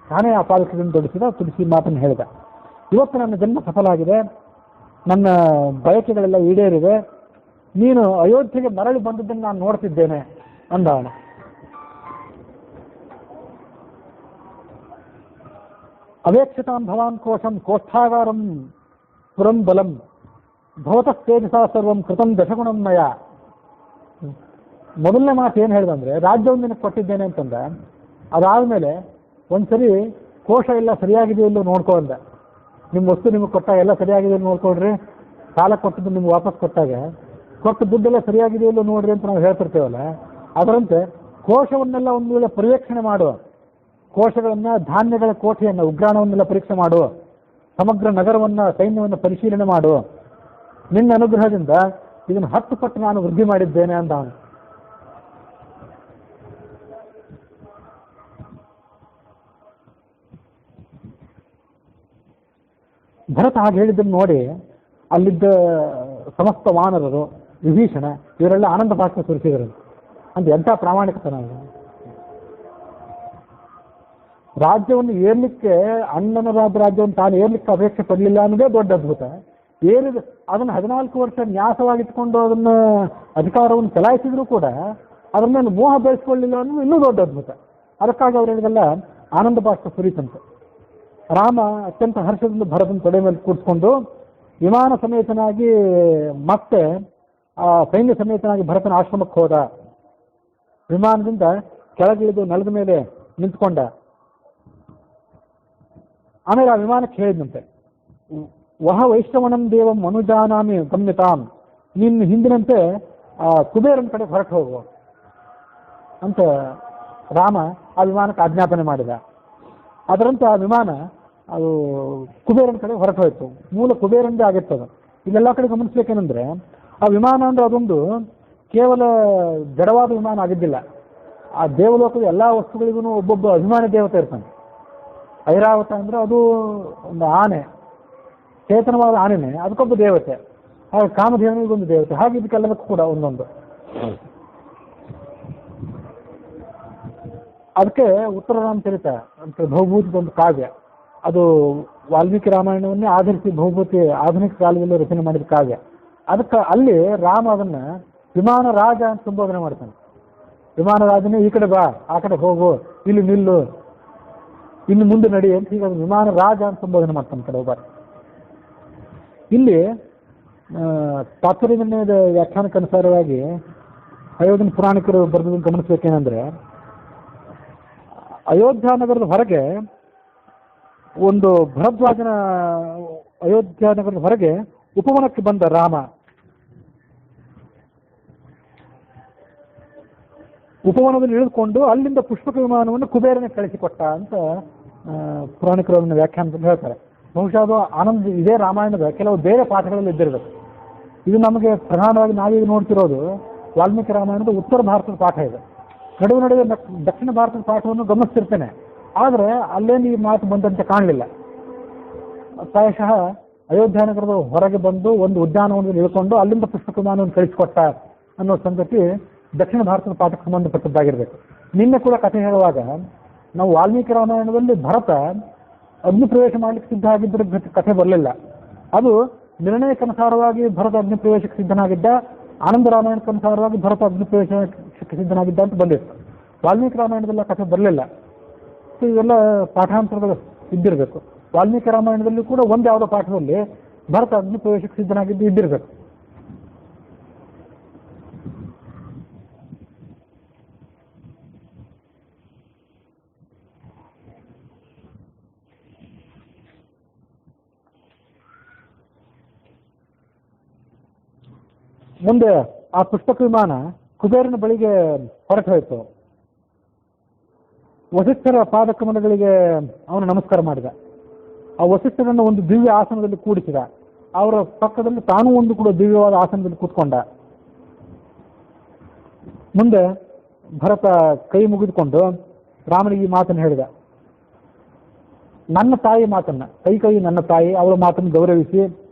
ತಾನೇ ಆ ಪಾಲಿಕೆಗಳನ್ನು ತುಡಿಸಿ ಮಾತನ್ನು ಹೇಳಿದ. ಇವತ್ತು ನನ್ನ ಜನ್ಮ ಸಫಲ ಆಗಿದೆ, ನನ್ನ ಬಯಕೆಗಳೆಲ್ಲ ಈಡೇರಿವೆ, ನೀನು ಅಯೋಧ್ಯೆಗೆ ಮರಳಿ ಬಂದದ್ದನ್ನು ನಾನು ನೋಡ್ತಿದ್ದೇನೆ ಅಂದ ಅವನು. ಅವೇಕ್ಷತಾಂ ಭವಾನ್ ಕೋಶಂ ಕೋಷ್ಠಾಗಾರಂ ಪುರಂ ಬಲಂ ಭವತಃ ತೇಜಸಾ ಸರ್ವಂ ಕೃತಂ ದಶಗುಣಂ ಮಯ. ಮೊದಲನೇ ಮಾತು ಏನು ಹೇಳಿದಂದ್ರೆ, ರಾಜ್ಯವನ್ನು ನಿನಗೆ ಕೊಟ್ಟಿದ್ದೇನೆ ಅಂತಂದ. ಅದಾದಮೇಲೆ ಒಂದ್ಸರಿ ಕೋಶ ಎಲ್ಲ ಸರಿಯಾಗಿದೆಯೋ ಇಲ್ಲೋ ನೋಡ್ಕೊ ಅಂದ. ನಿಮ್ಮ ವಸ್ತು ನಿಮಗೆ ಕೊಟ್ಟಾಗ ಎಲ್ಲ ಸರಿಯಾಗಿದೆ ನೋಡ್ಕೊಳ್ರಿ, ಸಾಲ ಕೊಟ್ಟದ್ದು ನಿಮ್ಗೆ ವಾಪಸ್ ಕೊಟ್ಟಾಗ ಕೊಟ್ಟು ದುಡ್ಡೆಲ್ಲ ಸರಿಯಾಗಿದೆಯೋ ಇಲ್ಲೋ ನೋಡ್ರಿ ಅಂತ ನಾವು ಹೇಳ್ತಿರ್ತೇವಲ್ಲ, ಅದರಂತೆ ಕೋಶವನ್ನೆಲ್ಲ ಒಂದು ವೇಳೆ ಪರ್ಯವೇಕ್ಷಣೆ ಮಾಡುವ, ಕೋಶಗಳನ್ನ, ಧಾನ್ಯಗಳ ಕೋಠೆಯನ್ನು, ಉಗ್ರಾಣವನ್ನೆಲ್ಲ ಪರೀಕ್ಷೆ ಮಾಡುವ, ಸಮಗ್ರ ನಗರವನ್ನು ಸೈನ್ಯವನ್ನು ಪರಿಶೀಲನೆ ಮಾಡು, ನಿನ್ನ ಅನುಗ್ರಹದಿಂದ ಇದನ್ನು 10 ಪಟ್ಟು ನಾನು ವೃದ್ಧಿ ಮಾಡಿದ್ದೇನೆ ಅಂದ ಅವನು. ಭರತ ಹಾಗೆ ಹೇಳಿದ್ದನ್ನು ನೋಡಿ ಅಲ್ಲಿದ್ದ ಸಮಸ್ತ ವಾನರರು, ವಿಭೀಷಣ ಇವರೆಲ್ಲ ಆನಂದ ಭಾಷಣ ಸುರಿಸಿದರು. ಅಂತ ಎಂಥ ಪ್ರಾಮಾಣಿಕತನ. ರಾಜ್ಯವನ್ನು ಏರ್ಲಿಕ್ಕೆ, ಅಣ್ಣನ ರಾಜ್ಯವನ್ನು ತಾನು ಏರ್ಲಿಕ್ಕೆ ಅಪೇಕ್ಷೆ ಪಡಲಿಲ್ಲ ಅನ್ನೋದೇ ದೊಡ್ಡ ಅದ್ಭುತ. ಏರಿದ ಅದನ್ನು 14 ವರ್ಷ ನ್ಯಾಸವಾಗಿಟ್ಕೊಂಡು ಅದನ್ನು ಅಧಿಕಾರವನ್ನು ಚಲಾಯಿಸಿದ್ರು ಕೂಡ ಅದರ ಮೇಲೆ ಮೋಹ ಬೆಳೆಸ್ಕೊಳ್ಳಿಲ್ಲ ಅನ್ನೋದು ಇನ್ನೂ ದೊಡ್ಡ ಅದ್ಭುತ. ಅದಕ್ಕಾಗಿ ಅವರಿಗೆಲ್ಲ ಆನಂದ ಭಾಷಣ ಸುರಿತಂತೆ. ರಾಮ ಅತ್ಯಂತ ಹರ್ಷದಿಂದ ಭರತನ ತೊಡೆ ಮೇಲೆ ಕೂಡಿಸ್ಕೊಂಡು ವಿಮಾನ ಸಮೇತನಾಗಿ ಮತ್ತೆ ಸೈನ್ಯ ಸಮೇತನಾಗಿ ಭರತನ ಆಶ್ರಮಕ್ಕೆ ಹೋದ. ವಿಮಾನದಿಂದ ಕೆಳಗಿಳಿದು ನೆಲದ ಮೇಲೆ ನಿಂತ್ಕೊಂಡ. ಆಮೇಲೆ ಆ ವಿಮಾನಕ್ಕೆ ಹೇಳಿದಂತೆ, ವಹ ವೈಷ್ಣವನಂ ದೇವಂ ಅನುಜಾನಾಮಿ ಗಮ್ಯತಾಂ, ನಿನ್ನ ಹಿಂದಿನಂತೆ ಕುಬೇರನ ಕಡೆ ಹೊರಟು ಹೋಗುವ ಅಂತ ರಾಮ ಆ ವಿಮಾನಕ್ಕೆ ಆಜ್ಞಾಪನೆ ಮಾಡಿದ. ಅದರಂತೆ ಆ ವಿಮಾನ ಅದು ಕುಬೇರನ ಕಡೆ ಹೊರಟು ಹೋಯ್ತು. ಮೂಲ ಕುಬೇರಂದೇ ಆಗಿರ್ತದ. ಇಲ್ಲೆಲ್ಲ ಕಡೆ ಗಮನಿಸ್ಬೇಕೇನೆಂದ್ರೆ ಆ ವಿಮಾನ ಅಂದ್ರೆ ಅದೊಂದು ಕೇವಲ ಜಡವಾದ ವಿಮಾನ ಆಗಿದ್ದಿಲ್ಲ. ಆ ದೇವಲೋಕದ ಎಲ್ಲ ವಸ್ತುಗಳಿಗೂ ಒಬ್ಬೊಬ್ಬ ಅಭಿಮಾನಿ ದೇವತೆ ಇರ್ತಾನೆ. ಐರಾವತ ಅಂದ್ರೆ ಅದು ಒಂದು ಆನೆ, ಚೇತನವಾದ ಆನೆನೇ, ಅದಕ್ಕೊಬ್ಬ ದೇವತೆ. ಹಾಗೆ ಕಾಮಧೇವನಿಗೊಂದು ದೇವತೆ. ಹಾಗೆ ಇದಕ್ಕೆಲ್ಲದಕ್ಕೂ ಕೂಡ ಒಂದೊಂದು. ಅದಕ್ಕೆ ಉತ್ತರ ರಾಮಚರಿತ ಅಂತ ಭೌಭೂತಿದೊಂದು ಕಾವ್ಯ, ಅದು ವಾಲ್ಮೀಕಿ ರಾಮಾಯಣವನ್ನೇ ಆಧರಿಸಿ ಭೌಭೂತಿ ಆಧುನಿಕ ಕಾಲದಲ್ಲಿ ರಚನೆ ಮಾಡಿದ ಕಾವ್ಯ. ಅದಕ್ಕೆ ಅಲ್ಲಿ ರಾಮ ಅದನ್ನ ವಿಮಾನ ರಾಜ ಅಂತ ಸಂಬೋಧನೆ ಮಾಡ್ತಾನೆ. ವಿಮಾನ ರಾಜನೇ ಈ ಕಡೆ ಬಾ, ಆ ಕಡೆ ಹೋಗು, ಇಲ್ಲಿ ನಿಲ್ಲು, ಇನ್ನು ಮುಂದೆ ನಡಿ ಅಂತ ಹೀಗೆ ವಿಮಾನ ರಾಜ ಅಂತ ಸಂಬೋಧನೆ ಮಾಡ್ತಾನೆ ಕಡೆ ಒಬ್ಬ. ಇಲ್ಲಿ ತಾತ್ಪರ್ಯ ನಿರ್ಣಯದ ವ್ಯಾಖ್ಯಾನಕ್ಕನುಸಾರವಾಗಿ ಅಯೋಧ್ಯನ ಪುರಾಣಿಕರು ಬರೆದು ಗಮನಿಸ್ಬೇಕೇನೆಂದ್ರೆ, ಅಯೋಧ್ಯ ನಗರದ ಹೊರಗೆ ಒಂದು ಭರದ್ವಾಜನ ಅಯೋಧ್ಯ ನಗರದ ಹೊರಗೆ ಉಪವನಕ್ಕೆ ಬಂದ ರಾಮ. ಉಪವನದಲ್ಲಿ ಇಳಿದುಕೊಂಡು ಅಲ್ಲಿಂದ ಪುಷ್ಪಕ ವಿಮಾನವನ್ನು ಕುಬೇರನೇ ಕಳಿಸಿಕೊಟ್ಟ ಅಂತ ಪುರಾಣಿಕರು ಅದನ್ನು ವ್ಯಾಖ್ಯಾನದಲ್ಲಿ ಹೇಳ್ತಾರೆ. ಬಹುಶಃ ಅದು ಆನಂದ ಇದೇ ರಾಮಾಯಣದ ಕೆಲವು ಬೇರೆ ಪಾಠಗಳಲ್ಲಿ ಇದ್ದಿರಬೇಕು. ಇದು ನಮಗೆ ಪ್ರಧಾನವಾಗಿ ನಾವೀಗ ನೋಡ್ತಿರೋದು ವಾಲ್ಮೀಕಿ ರಾಮಾಯಣದ ಉತ್ತರ ಭಾರತದ ಪಾಠ ಇದೆ. ನಡುವೆ ದಕ್ಷಿಣ ಭಾರತದ ಪಾಠವನ್ನು ಗಮನಿಸ್ತಿರ್ತೇನೆ, ಆದರೆ ಅಲ್ಲೇನು ಈ ಮಾತು ಬಂದಂತೆ ಕಾಣಲಿಲ್ಲ. ಪ್ರಾಯಶಃ ಅಯೋಧ್ಯ ನಗರದ ಹೊರಗೆ ಬಂದು ಒಂದು ಉದ್ಯಾನವನದಲ್ಲಿ ಇಳ್ಕೊಂಡು ಅಲ್ಲಿಂದ ಪುಷ್ಪಕ ವಿಮಾನವನ್ನು ಕಳಿಸಿಕೊಟ್ಟ ಅನ್ನೋ ಸಂಗತಿ ದಕ್ಷಿಣ ಭಾರತದ ಪಾಠಕ್ಕೆ ಸಂಬಂಧಪಟ್ಟದ್ದಾಗಿರ್ಬೇಕು. ನಿನ್ನೆ ಕೂಡ ಕಥೆ ಹೇಳುವಾಗ ನಾವು ವಾಲ್ಮೀಕಿ ರಾಮಾಯಣದಲ್ಲಿ ಭರತ ಅಗ್ನಿ ಪ್ರವೇಶ ಮಾಡಲಿಕ್ಕೆ ಸಿದ್ಧ ಆಗಿದ್ದ ಕಥೆ ಬರಲಿಲ್ಲ. ಅದು ನಿರ್ಣಯಕ್ಕನುಸಾರವಾಗಿ ಭರತ ಅಗ್ನಿ ಪ್ರವೇಶಕ್ಕೆ ಸಿದ್ಧನಾಗಿದ್ದ, ಆನಂದ ರಾಮಾಯಣಕ್ಕನುಸಾರವಾಗಿ ಭರತ ಅಗ್ನಿ ಪ್ರವೇಶಕ್ಕೆ ಸಿದ್ಧನಾಗಿದ್ದ ಅಂತ ಬಂದಿತ್ತು. ವಾಲ್ಮೀಕಿ ರಾಮಾಯಣದಲ್ಲ ಕಥೆ ಬರಲಿಲ್ಲ. ಇವೆಲ್ಲ ಪಾಠಾಂತರಗಳು ಇದ್ದಿರಬೇಕು. ವಾಲ್ಮೀಕಿ ರಾಮಾಯಣದಲ್ಲಿ ಕೂಡ ಒಂದು ಯಾವುದೋ ಪಾಠದಲ್ಲಿ ಭರತ ಅಗ್ನಿ ಪ್ರವೇಶಕ್ಕೆ ಸಿದ್ಧನಾಗಿದ್ದು ಇದ್ದಿರಬೇಕು. ಮುಂದೆ ಆ ಪುಷ್ಪಕ ವಿಮಾನ ಕುಬೇರನ ಬಳಿಗೆ ಹೊರಟು ಹೋಯಿತು. ವಸಿಷ್ಠರ ಪಾದಕಮಲಗಳಿಗೆ ಅವನು ನಮಸ್ಕಾರ ಮಾಡಿದ. ಆ ವಸಿಷ್ಠರನ್ನು ಒಂದು ದಿವ್ಯ ಆಸನದಲ್ಲಿ ಕೂಡಿಸಿದ. ಅವರ ಪಕ್ಕದಲ್ಲಿ ತಾನೂ ಒಂದು ಕೂಡ ದಿವ್ಯವಾದ ಆಸನದಲ್ಲಿ ಕೂತ್ಕೊಂಡ. ಮುಂದೆ ಭರತ ಕೈ ಮುಗಿದುಕೊಂಡು ರಾಮನಿಗೆ ಈ ಮಾತನ್ನು ಹೇಳಿದ. ನನ್ನ ತಾಯಿ ಮಾತನ್ನ, ಕೈ ನನ್ನ ತಾಯಿ, ಅವಳ ಮಾತನ್ನು ಗೌರವಿಸಿ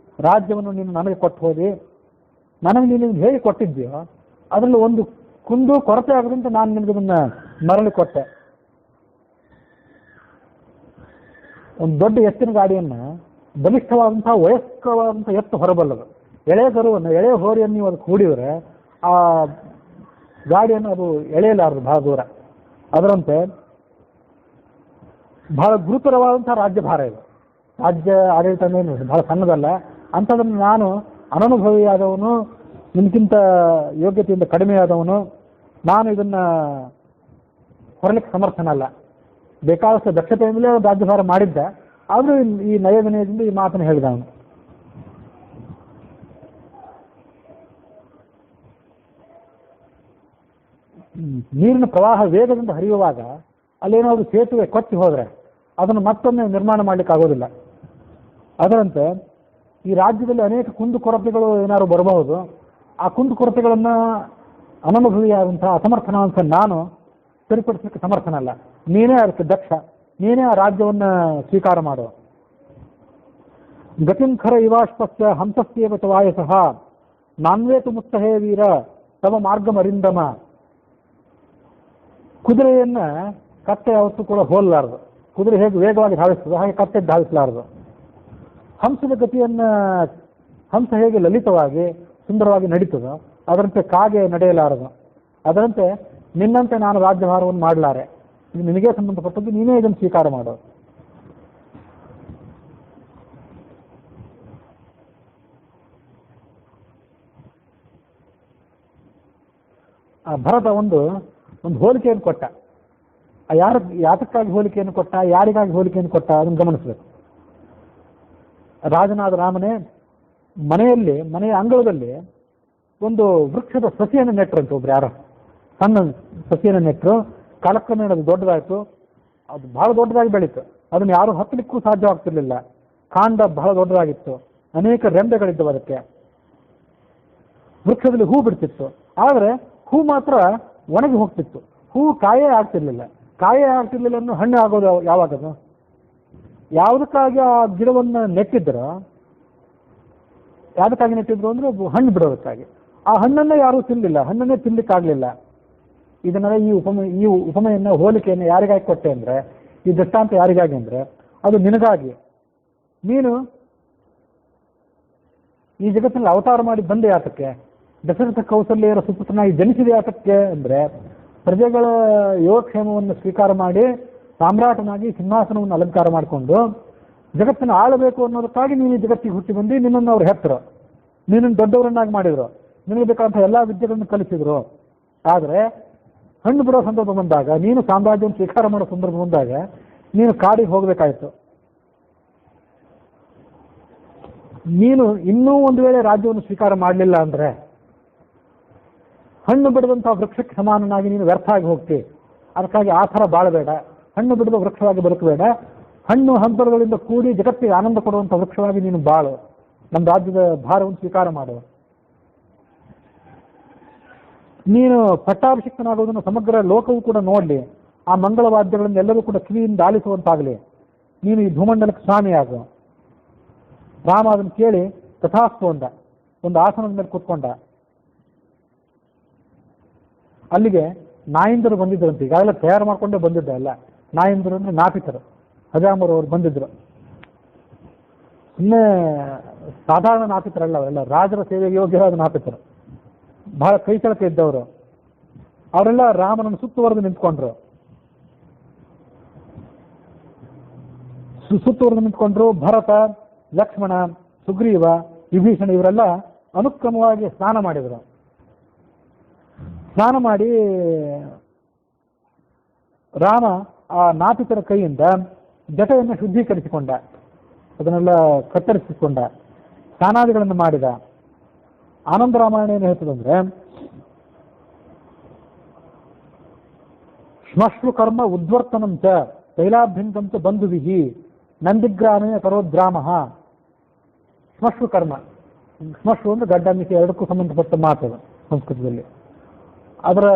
ರಾಜ್ಯವನ್ನು ನೀನು ನನಗೆ ಕೊಟ್ಟು ಹೋದಿ. ನನಗೆ ನೀನು ಹೇಗೆ ಕೊಟ್ಟಿದ್ದೀಯೋ ಅದರಲ್ಲಿ ಒಂದು ಕುಂದು ಕೊರತೆ ಆಗದಂತೆ ನಾನು ನಿನಗೆ ಅದನ್ನು ಮರಳಿ ಕೊಟ್ಟೆ. ಒಂದು ದೊಡ್ಡ ಎತ್ತಿನ ಗಾಡಿಯನ್ನು ಬಲಿಷ್ಠವಾದಂತಹ ವಯಸ್ಕವಾದಂತಹ ಎತ್ತು ಹೊರಬಲ್ಲದು. ಎಳೆ ಕರುವನ್ನು, ಎಳೆ ಹೋರಿಯನ್ನು ನೀವು ಅದಕ್ಕೆ ಹೂಡಿದರೆ ಆ ಗಾಡಿಯನ್ನು ಅದು ಎಳೆಯಲಾರದು ಬಹಳ ದೂರ. ಅದರಂತೆ ಬಹಳ ಗುರುತರವಾದಂತಹ ರಾಜ್ಯಭಾರ ಇದು. ರಾಜ್ಯ ಆಡಳಿತ ಏನು ಬಹಳ ಸಣ್ಣದಲ್ಲ. ಅಂಥದನ್ನು ನಾನು ಅನನುಭವಿಯಾದವನು, ನಿಮ್ಗಿಂತ ಯೋಗ್ಯತೆಯಿಂದ ಕಡಿಮೆಯಾದವನು, ನಾನು ಇದನ್ನು ಹೊರಲಿಕ್ಕೆ ಸಮರ್ಥನಲ್ಲ. ಬೇಕಾದಷ್ಟು ದಕ್ಷತೆಯಿಂದಲೇ ರಾಜ್ಯಭಾರ ಮಾಡಿದ್ದ. ಆದರೂ ಈ ನಯವಿನಯದಿಂದ ಈ ಮಾತನ್ನು ಹೇಳಿದ ಅವನು. ನೀರಿನ ಪ್ರವಾಹ ವೇಗದಿಂದ ಹರಿಯುವಾಗ ಅಲ್ಲೇನಾದ್ರು ಸೇತುವೆ ಕೊಚ್ಚಿ ಹೋದರೆ ಅದನ್ನು ಮತ್ತೊಮ್ಮೆ ನಿರ್ಮಾಣ ಮಾಡಲಿಕ್ಕೆ ಆಗೋದಿಲ್ಲ. ಅದರಂತೆ ಈ ರಾಜ್ಯದಲ್ಲಿ ಅನೇಕ ಕುಂದುಕೊರತೆಗಳು ಏನಾದ್ರು ಬರಬಹುದು. ಆ ಕುಂದುಕೊರತೆಗಳನ್ನು ಅನನುಭವಿಯಾದಂತಹ ಅಸಮರ್ಥನಾದಂಥ ನಾನು ಸರಿಪಡಿಸಲಿಕ್ಕೆ ಸಮರ್ಥನಲ್ಲ. ನೀನೇ ಅದಕ್ಕೆ ದಕ್ಷ, ನೀನೇ ಆ ರಾಜ್ಯವನ್ನು ಸ್ವೀಕಾರ ಮಾಡು. ಗತಿಂಖರ ಇವಾಶ್ಪಸ್ಯ ಹಂಸಸ್ಯೇವ ಚ ವಾಯಸಃ ನಾನ್ವೇತು ಮುತ್ತಹೇ ವೀರ ತವ ಮಾರ್ಗಮರಿಂದಮ. ಕುದುರೆಯನ್ನ ಕತ್ತೆ ಯಾವತ್ತೂ ಕೂಡ ಹೋಲಲಾರದು. ಕುದುರೆ ಹೇಗೆ ವೇಗವಾಗಿ ಧಾವಿಸ್ತದೆ ಹಾಗೆ ಕತ್ತೆ ಧಾವಿಸಲಾರದು. ಹಂಸದ ಗತಿಯನ್ನ ಹಂಸ ಹೇಗೆ ಲಲಿತವಾಗಿ ಸುಂದರವಾಗಿ ನಡೀತದೋ ಅದರಂತೆ ಕಾಗೆ ನಡೆಯಲಾರದು. ಅದರಂತೆ ನಿನ್ನಂತೆ ನಾನು ರಾಜ್ಯಭಾರವನ್ನು ಮಾಡಲಾರೆ. ಇದು ನಿನಗೆ ಸಂಬಂಧಪಟ್ಟದ್ದು, ನೀನೇ ಇದನ್ನು ಸ್ವೀಕಾರ ಮಾಡು. ಆ ಭರತ ಒಂದು ಹೋಲಿಕೆಯನ್ನು ಕೊಟ್ಟ. ಯಾತಕ್ಕಾಗಿ ಹೋಲಿಕೆಯನ್ನು ಕೊಟ್ಟ, ಯಾರಿಗಾಗಿ ಹೋಲಿಕೆಯನ್ನು ಕೊಟ್ಟ ಅದನ್ನು ಗಮನಿಸಬೇಕು. ರಾಜನಾದ ರಾಮನೇ ಮನೆಯ ಅಂಗಳದಲ್ಲಿ ಒಂದು ವೃಕ್ಷದ ಸಸಿಯನ್ನು ನೆಟ್ಟರಂತೆ. ಒಬ್ರು ಯಾರೋ ಸಣ್ಣ ಸಸಿಯನ್ನು ನೆಟ್ಟರು. ಕಾಲಕ್ರಮೇಣ ಅದು ದೊಡ್ಡದಾಯಿತು. ಅದು ಬಹಳ ದೊಡ್ಡದಾಗಿ ಬೆಳೀತು. ಅದನ್ನು ಯಾರು ಹತ್ತಲಿಕ್ಕೂ ಸಾಧ್ಯವಾಗ್ತಿರ್ಲಿಲ್ಲ. ಕಾಂಡ ಬಹಳ ದೊಡ್ಡದಾಗಿತ್ತು. ಅನೇಕ ರೆಂಬೆಗಳಿದ್ದವು ಅದಕ್ಕೆ. ವೃಕ್ಷದಲ್ಲಿ ಹೂ ಬಿಡ್ತಿತ್ತು. ಆದರೆ ಹೂ ಮಾತ್ರ ಒಣಗಿ ಹೋಗ್ತಿತ್ತು. ಹೂ ಕಾಯೇ ಆಗ್ತಿರ್ಲಿಲ್ಲ. ಕಾಯೇ ಆಗ್ತಿರ್ಲಿಲ್ಲ ಅನ್ನೋ ಹಣ್ಣು ಆಗೋದು ಯಾವಾಗದು? ಯಾವುದಕ್ಕಾಗಿ ಆ ಗಿಡವನ್ನು ನೆಟ್ಟಿದ್ರು, ಯಾವುದಕ್ಕಾಗಿ ನೆಟ್ಟಿದ್ರು ಅಂದ್ರೆ ಹಣ್ಣು ಬಿಡೋದಕ್ಕಾಗಿ. ಆ ಹಣ್ಣನ್ನೇ ಯಾರೂ ತಿನ್ನಲಿಲ್ಲ, ಹಣ್ಣನ್ನೇ ತಿನ್ಲಿಕ್ಕಾಗಲಿಲ್ಲ. ಇದನ್ನೆಲ್ಲ ಈ ಉಪಮೆಯನ್ನು ಹೋಲಿಕೆಯನ್ನು ಯಾರಿಗಾಗಿ ಕೊಟ್ಟೆ ಅಂದ್ರೆ, ಈ ದೃಷ್ಟಾಂತ ಯಾರಿಗಾಗಿ ಅಂದ್ರೆ ಅದು ನಿನಗಾಗಿ. ನೀನು ಈ ಜಗತ್ತಿನಲ್ಲಿ ಅವತಾರ ಮಾಡಿ ಬಂದೆ ಯಾತಕ್ಕೆ? ದಶರಥ ಕೌಸಲ್ಯರ ಸುಪುತ್ರನಾಗಿ ಜನಿಸಿದ ಯಾತಕ್ಕೆ ಅಂದ್ರೆ ಪ್ರಜೆಗಳ ಯೋಗಕ್ಷೇಮವನ್ನು ಸ್ವೀಕಾರ ಮಾಡಿ ಸಾಮ್ರಾಟನಾಗಿ ಸಿಂಹಾಸನವನ್ನು ಅಲಂಕಾರ ಮಾಡಿಕೊಂಡು ಜಗತ್ತನ್ನು ಆಳಬೇಕು ಅನ್ನೋದಕ್ಕಾಗಿ ನೀನು ಜಗತ್ತಿಗೆ ಹುಟ್ಟಿ ಬಂದು ನಿನ್ನನ್ನು ಅವ್ರು ಹೆತ್ತರು, ನಿನ್ನನ್ನು ದೊಡ್ಡವರನ್ನಾಗಿ ಮಾಡಿದ್ರು, ನಿನಗೆ ಬೇಕಾದಂಥ ಎಲ್ಲ ವಿದ್ಯೆಗಳನ್ನು ಕಲಿಸಿದ್ರು. ಆದರೆ ಹಣ್ಣು ಬಿಡೋ ಸಂದರ್ಭ ಬಂದಾಗ, ನೀನು ಸಾಮ್ರಾಜ್ಯವನ್ನು ಸ್ವೀಕಾರ ಮಾಡೋ ಸಂದರ್ಭ ಬಂದಾಗ ನೀನು ಕಾಡಿಗೆ ಹೋಗಬೇಕಾಯಿತು. ನೀನು ಇನ್ನೂ ಒಂದು ವೇಳೆ ರಾಜ್ಯವನ್ನು ಸ್ವೀಕಾರ ಮಾಡಲಿಲ್ಲ ಅಂದ್ರೆ ಹಣ್ಣು ಬಿಡದಂತಹ ವೃಕ್ಷಕ್ಕೆ ಸಮಾನನಾಗಿ ನೀನು ವ್ಯರ್ಥ ಆಗಿ ಹೋಗ್ತಿ. ಅದಕ್ಕಾಗಿ ಆ ಥರ ಬಾಳಬೇಡ. ಹಣ್ಣು ಬಿಡುವ ವೃಕ್ಷವಾಗಿ ಬದುಕಬೇಡ. ಹಣ್ಣು ಹಂತರಗಳಿಂದ ಕೂಡಿ ಜಗತ್ತಿಗೆ ಆನಂದ ಕೊಡುವಂಥ ವೃಕ್ಷವಾಗಿ ನೀನು ಬಾಳು. ನಮ್ಮ ರಾಜ್ಯದ ಭಾರವನ್ನು ಸ್ವೀಕಾರ ಮಾಡು. ನೀನು ಪಟ್ಟಾಭಿಷಿಕ್ತನಾಗುವುದನ್ನು ಸಮಗ್ರ ಲೋಕವೂ ಕೂಡ ನೋಡಲಿ. ಆ ಮಂಗಳವಾದ್ಯಗಳನ್ನು ಎಲ್ಲರೂ ಕೂಡ ಕಿವಿಯಿಂದ ಆಲಿಸುವಂತಾಗಲಿ. ನೀನು ಈ ಭೂಮಂಡಲಕ್ಕೆ ಸ್ವಾಮಿಯಾಗು. ರಾಮ ಅದನ್ನು ಕೇಳಿ ತಥಾಸ್ತು ಅಂದ. ಒಂದು ಆಸನದ ಮೇಲೆ ಕೂತ್ಕೊಂಡ. ಅಲ್ಲಿಗೆ ನಾಯಿಂದರು ಬಂದಿದ್ದರಂತೆ. ಈಗಾಗಲೇ ತಯಾರು ಮಾಡಿಕೊಂಡೇ ಬಂದಿದ್ದ. ಅಲ್ಲ, ನಾಯಿಂದರು ಅಂದ್ರೆ ನಾಪಿತರು, ಹಜಾಮರು ಅವರು ಬಂದಿದ್ರು. ಸುಮ್ಮನೆ ಸಾಧಾರಣ ನಾಪಿತರಲ್ಲ, ಅವರೆಲ್ಲ ರಾಜರ ಸೇವೆಗೆ ಯೋಗ್ಯವಾದ ನಾಪಿತರು, ಬಹಳ ಕೈಚಳಕ ಇದ್ದವರು. ಅವರೆಲ್ಲ ರಾಮನನ್ನು ಸುತ್ತುವರೆದು ನಿಂತ್ಕೊಂಡ್ರು. ನಿಂತ್ಕೊಂಡ್ರು. ಭರತ, ಲಕ್ಷ್ಮಣ, ಸುಗ್ರೀವ, ವಿಭೀಷಣ ಇವರೆಲ್ಲ ಅನುಕ್ರಮವಾಗಿ ಸ್ನಾನ ಮಾಡಿದರು. ಸ್ನಾನ ಮಾಡಿ ರಾಮ ಆ ನಾಪಿತರ ಕೈಯಿಂದ ಜಟೆಯನ್ನು ಶುದ್ಧೀಕರಿಸಿಕೊಂಡ, ಅದನ್ನೆಲ್ಲ ಕತ್ತರಿಸಿಕೊಂಡ, ಸ್ನಾನಾದಿಗಳನ್ನು ಮಾಡಿದ. ಆನಂದ ರಾಮಾಯಣ ಏನು ಹೇಳ್ತದಂದ್ರೆ, ಶ್ಮಶ್ರು ಕರ್ಮ ಉದ್ವರ್ತನಂಚ ತೈಲಾಭ್ಯಂತಂಚ ಬಂಧುವಿಹಿ ನಂದಿಗ್ರಾಮೇ ಕರೋದ್ರಾಮ. ಶ್ಮಶ್ರು ಕರ್ಮ, ಶ್ಮಶ್ರು ಅಂದ್ರೆ ಗಡ್ಡ ಮೀಸೆ ಎರಡಕ್ಕೂ ಸಂಬಂಧಪಟ್ಟ ಮಾತು ಸಂಸ್ಕೃತದಲ್ಲಿ. ಅದರ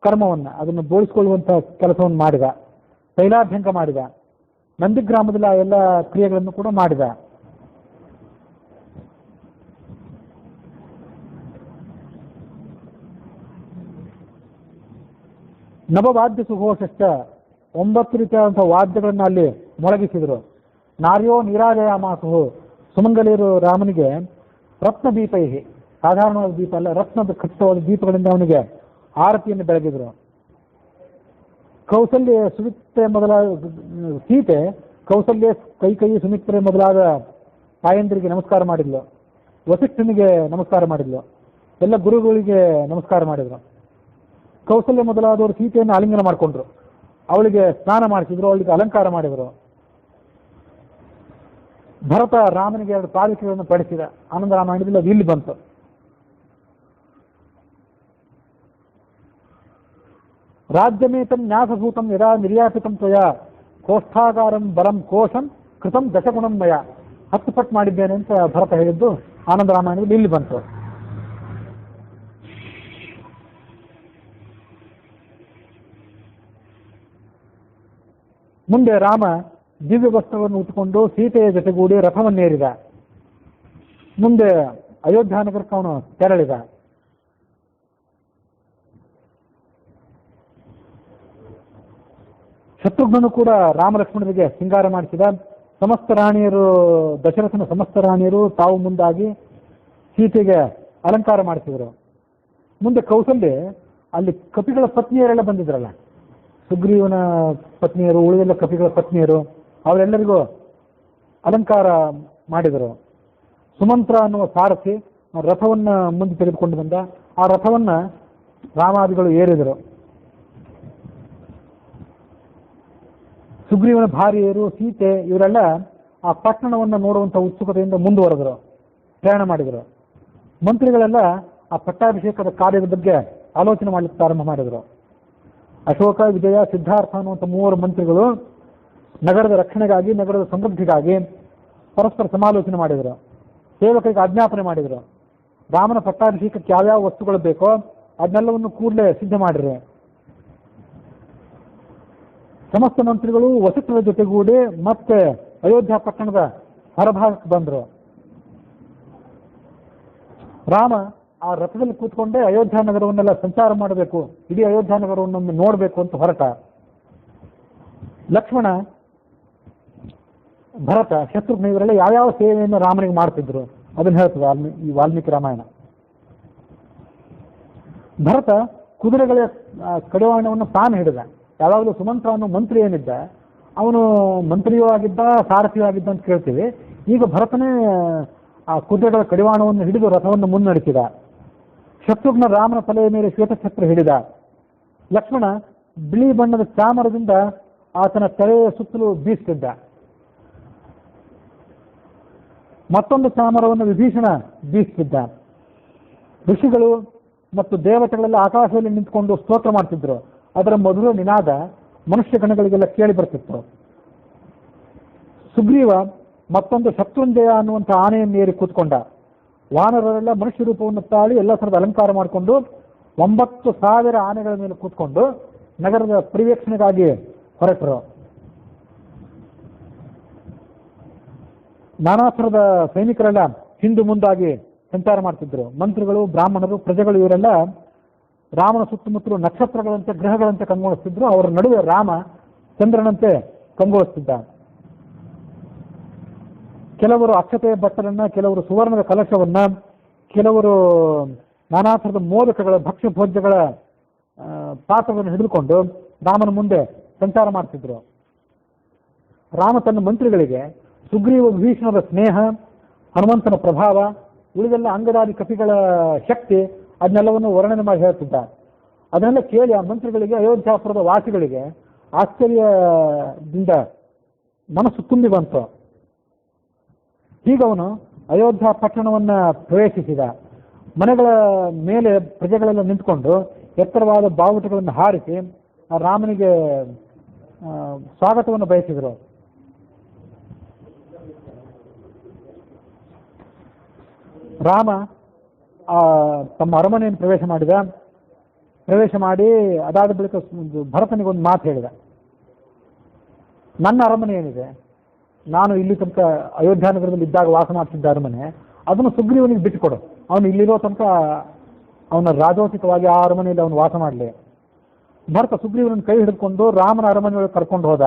ಕರ್ಮವನ್ನು, ಅದನ್ನು ಬೋಳಿಸಿಕೊಳ್ಳುವಂಥ ಕೆಲಸವನ್ನು ಮಾಡಿದ. ತೈಲಾಭ್ಯಂಗ ಮಾಡಿದ. ನಂದಿಗ್ರಾಮದಲ್ಲಿ ಆ ಎಲ್ಲ ಕ್ರಿಯೆಗಳನ್ನು ಕೂಡ ಮಾಡಿದ. ನವವಾದ್ಯ ಸುಘೋಷಶ್ಚ 9 ರೀತಿಯಾದಂಥ ವಾದ್ಯಗಳನ್ನು ಅಲ್ಲಿ ಮೊಳಗಿಸಿದರು. ನಾರ್ಯೋ ನೀರಾಜಯ ಮಾಸು ಸುಮಂಗಲಿಯರು ರಾಮನಿಗೆ ರತ್ನ ದೀಪೈಹಿ, ಸಾಧಾರಣವಾದ ದೀಪ ಅಲ್ಲ, ರತ್ನದ ಖಚಿತವಾದ ದೀಪಗಳಿಂದ ಅವನಿಗೆ ಆರತಿಯನ್ನು ಬೆಳಗಿದ್ರು. ಕೌಸಲ್ಯ ಸುಮಿತ್ರೆ ಮೊದಲಾದ ಸೀತೆ ಕೌಸಲ್ಯ ಕೈ ಸುಮಿತ್ರೆ ಮೊದಲಾದ ತಾಯಂದಿರಿಗೆ ನಮಸ್ಕಾರ ಮಾಡಿದ್ಲು. ವಸಿಷ್ಠನಿಗೆ ನಮಸ್ಕಾರ ಮಾಡಿದ್ಲು. ಎಲ್ಲ ಗುರುಗಳಿಗೆ ನಮಸ್ಕಾರ ಮಾಡಿದ್ರು. ಕೌಸಲ್ಯ ಮೊದಲಾದವರು ಸೀತೆಯನ್ನು ಆಲಿಂಗನ ಮಾಡಿಕೊಂಡ್ರು. ಅವಳಿಗೆ ಸ್ನಾನ ಮಾಡಿಸಿದ್ರು, ಅವಳಿಗೆ ಅಲಂಕಾರ ಮಾಡಿದರು. ಭರತ ರಾಮನಿಗೆ 2 ಪಾಲಿಕೆಗಳನ್ನು ಪಡಿಸಿದ. ಆನಂದ ರಾಮಾಯಣದಲ್ಲಿ ಅದು ಇಲ್ಲಿ ಬಂತು. ರಾಜ್ಯಮೇತಂ ನ್ಯಾಸಭೂತಂ ಯದಾ ನಿರ್ಯಾಪಿತಂ ತ್ವಯಾ ಕೋಷ್ಠಾಗಾರಂ ಬಲಂ ಕೋಶಂ ಕೃತಂ ದಶಗುಣಮಯ, 10 ಪಟ್ಟು ಮಾಡಿದ್ದೇನೆ ಅಂತ ಭರತ ಹೇಳಿದ್ದು ಆನಂದ ರಾಮಾಯಣದಲ್ಲಿ ಇಲ್ಲಿ ಬಂತು. ಮುಂದೆ ರಾಮ ದಿವ್ಯ ವಸ್ತ್ರವನ್ನು ಉಟ್ಟುಕೊಂಡು ಸೀತೆಯ ಜೊತೆಗೂಡಿ ರಥವನ್ನೇರಿದ. ಮುಂದೆ ಅಯೋಧ್ಯ ನಗರಕ್ಕೆ ಅವನು ತೆರಳಿದ. ಶತ್ರುಘ್ನನು ಕೂಡ ರಾಮಲಕ್ಷ್ಮಣರಿಗೆ ಸಿಂಗಾರ ಮಾಡಿಸಿದ. ಸಮಸ್ತ ರಾಣಿಯರು, ದಶರಥನ ಸಮಸ್ತ ರಾಣಿಯರು ತಾವು ಮುಂದಾಗಿ ಸೀತೆಗೆ ಅಲಂಕಾರ ಮಾಡಿಸಿದರು. ಮುಂದೆ ಕೌಸಲ್ಯ, ಅಲ್ಲಿ ಕಪಿಗಳ ಪತ್ನಿಯರೆಲ್ಲ ಬಂದಿದ್ರಲ್ಲ, ಸುಗ್ರೀವನ ಪತ್ನಿಯರು, ಉಳಿದೆಲ್ಲ ಕಪಿಗಳ ಪತ್ನಿಯರು, ಅವರೆಲ್ಲರಿಗೂ ಅಲಂಕಾರ ಮಾಡಿದರು. ಸುಮಂತ್ರ ಅನ್ನುವ ಸಾರಥಿ ರಥವನ್ನ ಮುಂದೆ ತೆಗೆದುಕೊಂಡು ಬಂದ. ಆ ರಥವನ್ನ ರಾಮಾದಿಗಳು ಏರಿದರು. ಸುಗ್ರೀವನ ಭಾರ್ಯರು, ಸೀತೆ ಇವರೆಲ್ಲ ಆ ಪಟ್ಟಣವನ್ನು ನೋಡುವಂತಹ ಉತ್ಸುಕತೆಯಿಂದ ಮುಂದುವರೆದರು, ಪ್ರಯಾಣ ಮಾಡಿದರು. ಮಂತ್ರಿಗಳೆಲ್ಲ ಆ ಪಟ್ಟಾಭಿಷೇಕದ ಕಾರ್ಯದ ಬಗ್ಗೆ ಆಲೋಚನೆ ಮಾಡಲಿಕ್ಕೆ ಪ್ರಾರಂಭ ಮಾಡಿದರು. ಅಶೋಕ, ವಿಜಯ, ಸಿದ್ಧಾರ್ಥ ಅನ್ನುವಂಥ 3 ಮಂತ್ರಿಗಳು ನಗರದ ರಕ್ಷಣೆಗಾಗಿ, ನಗರದ ಸಮೃದ್ಧಿಗಾಗಿ ಪರಸ್ಪರ ಸಮಾಲೋಚನೆ ಮಾಡಿದರು. ಸೇವಕರಿಗೆ ಆಜ್ಞಾಪನೆ ಮಾಡಿದರು. ರಾಮನ ಪಟ್ಟಾಭಿಷೇಕಕ್ಕೆ ಯಾವ್ಯಾವ ವಸ್ತುಗಳು ಬೇಕೋ ಅದನ್ನೆಲ್ಲವನ್ನು ಕೂಡಲೇ ಸಿದ್ಧ ಮಾಡಿರಿ. ಸಮಸ್ತ ಮಂತ್ರಿಗಳು ವಸಿಷ್ಠರ ಜೊತೆಗೂಡಿ ಮತ್ತೆ ಅಯೋಧ್ಯ ಪಟ್ಟಣದ ಹೊರಭಾಗಕ್ಕೆ ಬಂದರು. ರಾಮ ಆ ರಥದಲ್ಲಿ ಕೂತ್ಕೊಂಡೇ ಅಯೋಧ್ಯ ನಗರವನ್ನೆಲ್ಲ ಸಂಚಾರ ಮಾಡಬೇಕು, ಇಡೀ ಅಯೋಧ್ಯ ನಗರವನ್ನೊಮ್ಮೆ ನೋಡಬೇಕು ಅಂತ ಹೊರಟ. ಲಕ್ಷ್ಮಣ, ಭರತ, ಶತ್ರುಘ್ನ ಇವರೆಲ್ಲ ಯಾವ್ಯಾವ ಸೇವೆಯನ್ನು ರಾಮನಿಗೆ ಮಾಡ್ತಿದ್ರು ಅದನ್ನು ಹೇಳ್ತದೆ ಈ ವಾಲ್ಮೀಕಿ ರಾಮಾಯಣ. ಭರತ ಕುದುರೆಗಳ ಕಡಿವಾಣವನ್ನು ತಾನು ಹಿಡಿದ. ಯಾವಾಗಲೂ ಸುಮಂತ್ರ ಅನ್ನೋ ಮಂತ್ರಿ ಏನಿದ್ದ ಅವನು ಮಂತ್ರಿಯೂ ಆಗಿದ್ದ, ಸಾರಥಿಯೂ ಆಗಿದ್ದ ಅಂತ ಕೇಳ್ತೀವಿ. ಈಗ ಭರತನೇ ಆ ಕುದುರೆಗಳ ಕಡಿವಾಣವನ್ನು ಹಿಡಿದು ರಥವನ್ನು ಮುನ್ನಡೆಸಿದ. ಶತ್ರುಘ್ನ ರಾಮನ ತಲೆಯ ಮೇಲೆ ಶ್ವೇತಛತ್ರ ಹಿಡಿದ. ಲಕ್ಷ್ಮಣ ಬಿಳಿ ಬಣ್ಣದ ಚಾಮರದಿಂದ ಆತನ ತಲೆಯ ಸುತ್ತಲೂ ಬೀಸುತ್ತಿದ್ದ. ಮತ್ತೊಂದು ಚಾಮರವನ್ನು ವಿಭೀಷಣ ಬೀಸುತ್ತಿದ್ದ. ಋಷಿಗಳು ಮತ್ತು ದೇವತೆಗಳೆಲ್ಲ ಆಕಾಶದಲ್ಲಿ ನಿಂತುಕೊಂಡು ಸ್ತೋತ್ರ ಮಾಡ್ತಿದ್ರು. ಅದರ ಮಧುರ ನಿನಾದ ಮನುಷ್ಯ ಗಣಗಳಿಗೆಲ್ಲ ಕೇಳಿ ಬರ್ತಿತ್ತು. ಸುಗ್ರೀವ ಮತ್ತೊಂದು ಶತ್ರುಂಜಯ ಅನ್ನುವಂಥ ಆನೆಯನ್ನು ಏರಿ ಕೂತ್ಕೊಂಡ. ವಾನರರೆಲ್ಲ ಮನುಷ್ಯ ರೂಪವನ್ನು ತಾಳಿ ಎಲ್ಲ ಥರದ ಅಲಂಕಾರ ಮಾಡಿಕೊಂಡು 9,000 ಆನೆಗಳ ಮೇಲೆ ಕೂತ್ಕೊಂಡು ನಗರದ ಪರಿವೀಕ್ಷಣೆಗಾಗಿ ಹೊರಟರು. ನಾನಾ ಥರದ ಸೈನಿಕರೆಲ್ಲ ಹಿಂದು ಮುಂದಾಗಿ ಸಂಚಾರ ಮಾಡ್ತಿದ್ರು. ಮಂತ್ರಿಗಳು, ಬ್ರಾಹ್ಮಣರು, ಪ್ರಜೆಗಳು ಇವರೆಲ್ಲ ರಾಮನ ಸುತ್ತಮುತ್ತಲು ನಕ್ಷತ್ರಗಳಂತೆ, ಗ್ರಹಗಳಂತೆ ಕಂಗೊಳಿಸ್ತಿದ್ರು. ಅವರ ನಡುವೆ ರಾಮ ಚಂದ್ರನಂತೆ ಕಂಗೊಳಿಸ್ತಿದ್ದ. ಕೆಲವರು ಅಕ್ಷತೆಯ ಬಟ್ಟಲನ್ನ, ಕೆಲವರು ಸುವರ್ಣದ ಕಲಶವನ್ನ, ಕೆಲವರು ನಾನಾ ಥರದ ಮೋದಕಗಳ, ಭಕ್ಷ್ಯ ಭೋಜ್ಯಗಳ ಪಾತ್ರವನ್ನು ಹಿಡಿದುಕೊಂಡು ರಾಮನ ಮುಂದೆ ಸಂಚಾರ ಮಾಡ್ತಿದ್ರು. ರಾಮ ತನ್ನ ಮಂತ್ರಿಗಳಿಗೆ ಸುಗ್ರೀವ ವಿಭೀಷಣರ ಸ್ನೇಹ, ಹನುಮಂತನ ಪ್ರಭಾವ, ಉಳಿದೆಲ್ಲ ಅಂಗದಾದಿ ಕಪಿಗಳ ಶಕ್ತಿ ಅದನ್ನೆಲ್ಲವನ್ನು ವರ್ಣನೆ ಮಾಡಿ ಹೇಳ್ತಿದ್ದ. ಅದನ್ನೆಲ್ಲ ಕೇಳಿ ಆ ಮಂತ್ರಿಗಳಿಗೆ, ಅಯೋಧ್ಯಾಪುರದ ವಾಸಿಗಳಿಗೆ ಆಶ್ಚರ್ಯದಿಂದ ಮನಸ್ಸು ತುಂಬಿ ಬಂತು. ಹೀಗವನು ಅಯೋಧ್ಯ ಪಟ್ಟಣವನ್ನ ಪ್ರವೇಶಿಸಿದ. ಮನೆಗಳ ಮೇಲೆ ಪ್ರಜೆಗಳೆಲ್ಲ ನಿಂತ್ಕೊಂಡು ಎತ್ತರವಾದ ಬಾವುಟಗಳನ್ನು ಹಾರಿಸಿ ಆ ರಾಮನಿಗೆ ಸ್ವಾಗತವನ್ನು ಬಯಸಿದರು. ರಾಮ ತಮ್ಮ ಅರಮನೆಯನ್ನು ಪ್ರವೇಶ ಮಾಡಿ ಅದಾದ ಬಳಿಕ ಭರತನಿಗೆ ಒಂದು ಮಾತು ಹೇಳಿದ. ನನ್ನ ಅರಮನೆ ಏನಿದೆ, ನಾನು ಇಲ್ಲಿ ತನಕ ಅಯೋಧ್ಯ ನಗರದಲ್ಲಿ ಇದ್ದಾಗ ವಾಸ ಮಾಡ್ತಿದ್ದ ಅರಮನೆ, ಅದನ್ನು ಸುಗ್ರೀವನಿಗೆ ಬಿಟ್ಟುಕೊಡು. ಅವನು ಇಲ್ಲಿರೋ ತನಕ ಅವನ ರಾಜೋಚಿತವಾಗಿ ಆ ಅರಮನೆಯಲ್ಲಿ ಅವನು ವಾಸ ಮಾಡಲಿ. ಭರತ ಸುಗ್ರೀವನನ್ನು ಕೈ ಹಿಡಿದುಕೊಂಡು ರಾಮನ ಅರಮನೆಯೊಳಗೆ ಕರ್ಕೊಂಡು ಹೋದ.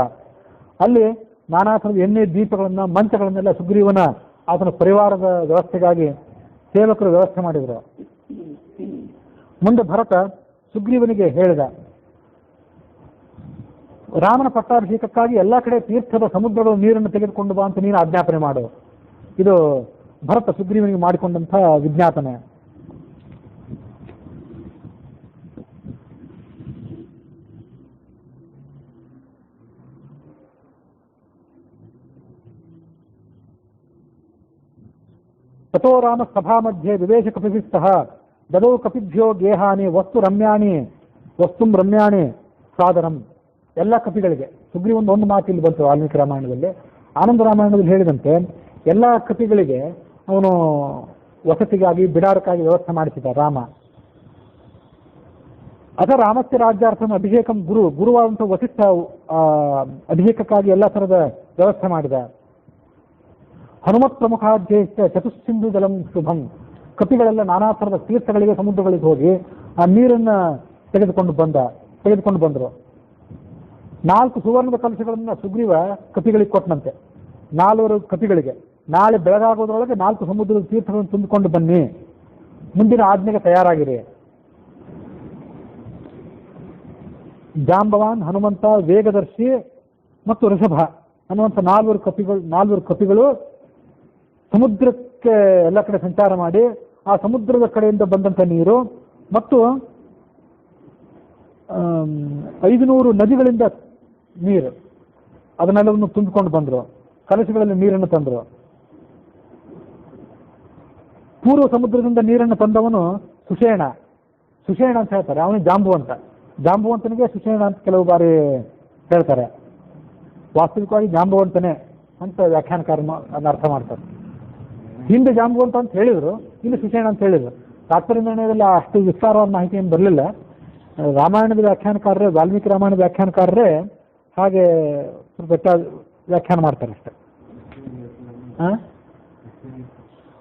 ಅಲ್ಲಿ ನಾನಾ ಥರದ ಎಣ್ಣೆ ದೀಪಗಳನ್ನ, ಮಂಚಗಳನ್ನೆಲ್ಲ ಸುಗ್ರೀವನ ಆತನ ಪರಿವಾರದ ವ್ಯವಸ್ಥೆಗಾಗಿ ಸೇವಕರು ವ್ಯವಸ್ಥೆ ಮಾಡಿದರು. ಮುಂದೆ ಭರತ ಸುಗ್ರೀವನಿಗೆ ಹೇಳಿದ, ರಾಮನ ಪಟ್ಟಾಭಿಷೇಕಕ್ಕಾಗಿ ಎಲ್ಲ ಕಡೆ ತೀರ್ಥದ ಸಮುದ್ರಗಳ ನೀರನ್ನು ತೆಗೆದುಕೊಂಡು ಬಾ ಅಂತ ನೀನು ಆಜ್ಞಾಪನೆ ಮಾಡು. ಇದು ಭರತ ಸುಗ್ರೀವನಿಗೆ ಮಾಡಿಕೊಂಡಂಥ ವಿಜ್ಞಾಪನೆ. ತಥೋ ರಾಮ ಸಭಾ ಮಧ್ಯೆ ವಿವೇಶ ಕಪಿಭಿಸ್ತಃ ದದೌ ಕಪಿಭ್ಯೋ ಗೇಹಾನಿ ವಸ್ತುಂ ರಮ್ಯಾಣಿ ಸಾಧನಂ. ಎಲ್ಲ ಕಪಿಗಳಿಗೆ ಸುಗ್ರೀವೊಂದು ಮಾತು ಇಲ್ಲಿ ಬಂತು ವಾಲ್ಮೀಕಿ ರಾಮಾಯಣದಲ್ಲಿ. ಆನಂದ ರಾಮಾಯಣದಲ್ಲಿ ಹೇಳಿದಂತೆ ಎಲ್ಲ ಕಪಿಗಳಿಗೆ ಅವನು ವಸತಿಗಾಗಿ ಬಿಡಾರಕ್ಕಾಗಿ ವ್ಯವಸ್ಥೆ ಮಾಡಿಸಿದ ರಾಮ. ಅಥ ರಾಮಸ್ಯ ರಾಜ್ಯಾರ್ಥಂ ಅಭಿಷೇಕಂ ಗುರುವಾದಂಥ ವಸಿಷ್ಠ ಅಭಿಷೇಕಕ್ಕಾಗಿ ಎಲ್ಲ ಥರದ ವ್ಯವಸ್ಥೆ ಮಾಡಿದ. ಹನುಮತ್ ಪ್ರಮುಖಾಧ್ಯಕ್ಷ ಚತುಸ್ಸಿಂಧು ಜಲಂ ಶುಭಂ, ಕಪಿಗಳೆಲ್ಲ ನಾನಾ ಥರದ ತೀರ್ಥಗಳಿಗೆ ಸಮುದ್ರಗಳಿಗೆ ಹೋಗಿ ಆ ನೀರನ್ನು ತೆಗೆದುಕೊಂಡು ಬಂದರು. 4 ಸುವರ್ಣದ ಕಲಶಗಳನ್ನು ಸುಗ್ರೀವ ಕಪಿಗಳಿಗೆ ಕೊಟ್ಟನಂತೆ. 4 ಕಪಿಗಳಿಗೆ ನಾಳೆ ಬೆಳಗಾಗೋದ್ರೊಳಗೆ 4 ಸಮುದ್ರದ ತೀರ್ಥಗಳನ್ನು ತುಂಬಿಕೊಂಡು ಬನ್ನಿ, ಮುಂದಿನ ಆಜ್ಞೆಗೆ ತಯಾರಾಗಿರಿ. ಜಾಂಬವಾನ್, ಹನುಮಂತ, ವೇಗದರ್ಶಿ ಮತ್ತು ಋಷಭ ಅನ್ನುವಂಥ 4 ಕಪಿಗಳು ಸಮುದ್ರಕ್ಕೆ ಎಲ್ಲ ಕಡೆ ಸಂಚಾರ ಮಾಡಿ ಆ ಸಮುದ್ರದ ಕಡೆಯಿಂದ ಬಂದಂಥ ನೀರು ಮತ್ತು 500 ನದಿಗಳಿಂದ ನೀರು ಅದನ್ನೆಲ್ಲವನ್ನು ತುಂಬಿಕೊಂಡು ಬಂದರು. ಕಲಶಗಳಲ್ಲಿ ನೀರನ್ನು ತಂದರು. ಪೂರ್ವ ಸಮುದ್ರದಿಂದ ನೀರನ್ನು ತಂದವನು ಸುಷೇಣ ಅಂತ ಹೇಳ್ತಾರೆ. ಅವನಿಗೆ ಜಾಂಬುವಂತನಿಗೆ ಸುಷೇಣ ಅಂತ ಕೆಲವು ಬಾರಿ ಹೇಳ್ತಾರೆ. ವಾಸ್ತವಿಕವಾಗಿ ಜಾಂಬುವಂತನೇ ಅಂತ ವ್ಯಾಖ್ಯಾನಕಾರನು ಅದನ್ನ ಅರ್ಥ ಮಾಡ್ತಾರೆ. ಹಿಂದೆ ಜಾಂಬುವಂತ ಅಂತ ಹೇಳಿದ್ರು, ಇಲ್ಲಿ ಸುಷೇಣ ಅಂತ ಹೇಳಿದ್ರು. ತಾತ್ಪರ್ಯ ನಿರ್ಣಯದಲ್ಲಿ ಅಷ್ಟು ವಿಸ್ತಾರವಾದ ಮಾಹಿತಿ ಏನು ಬರಲಿಲ್ಲ. ರಾಮಾಯಣದ ವ್ಯಾಖ್ಯಾನಕಾರರೇ, ವಾಲ್ಮೀಕಿ ರಾಮಾಯಣದ ವ್ಯಾಖ್ಯಾನಕಾರರೇ ಹಾಗೆ ವ್ಯಾಖ್ಯಾನ ಮಾಡ್ತಾರೆ ಅಷ್ಟೇ.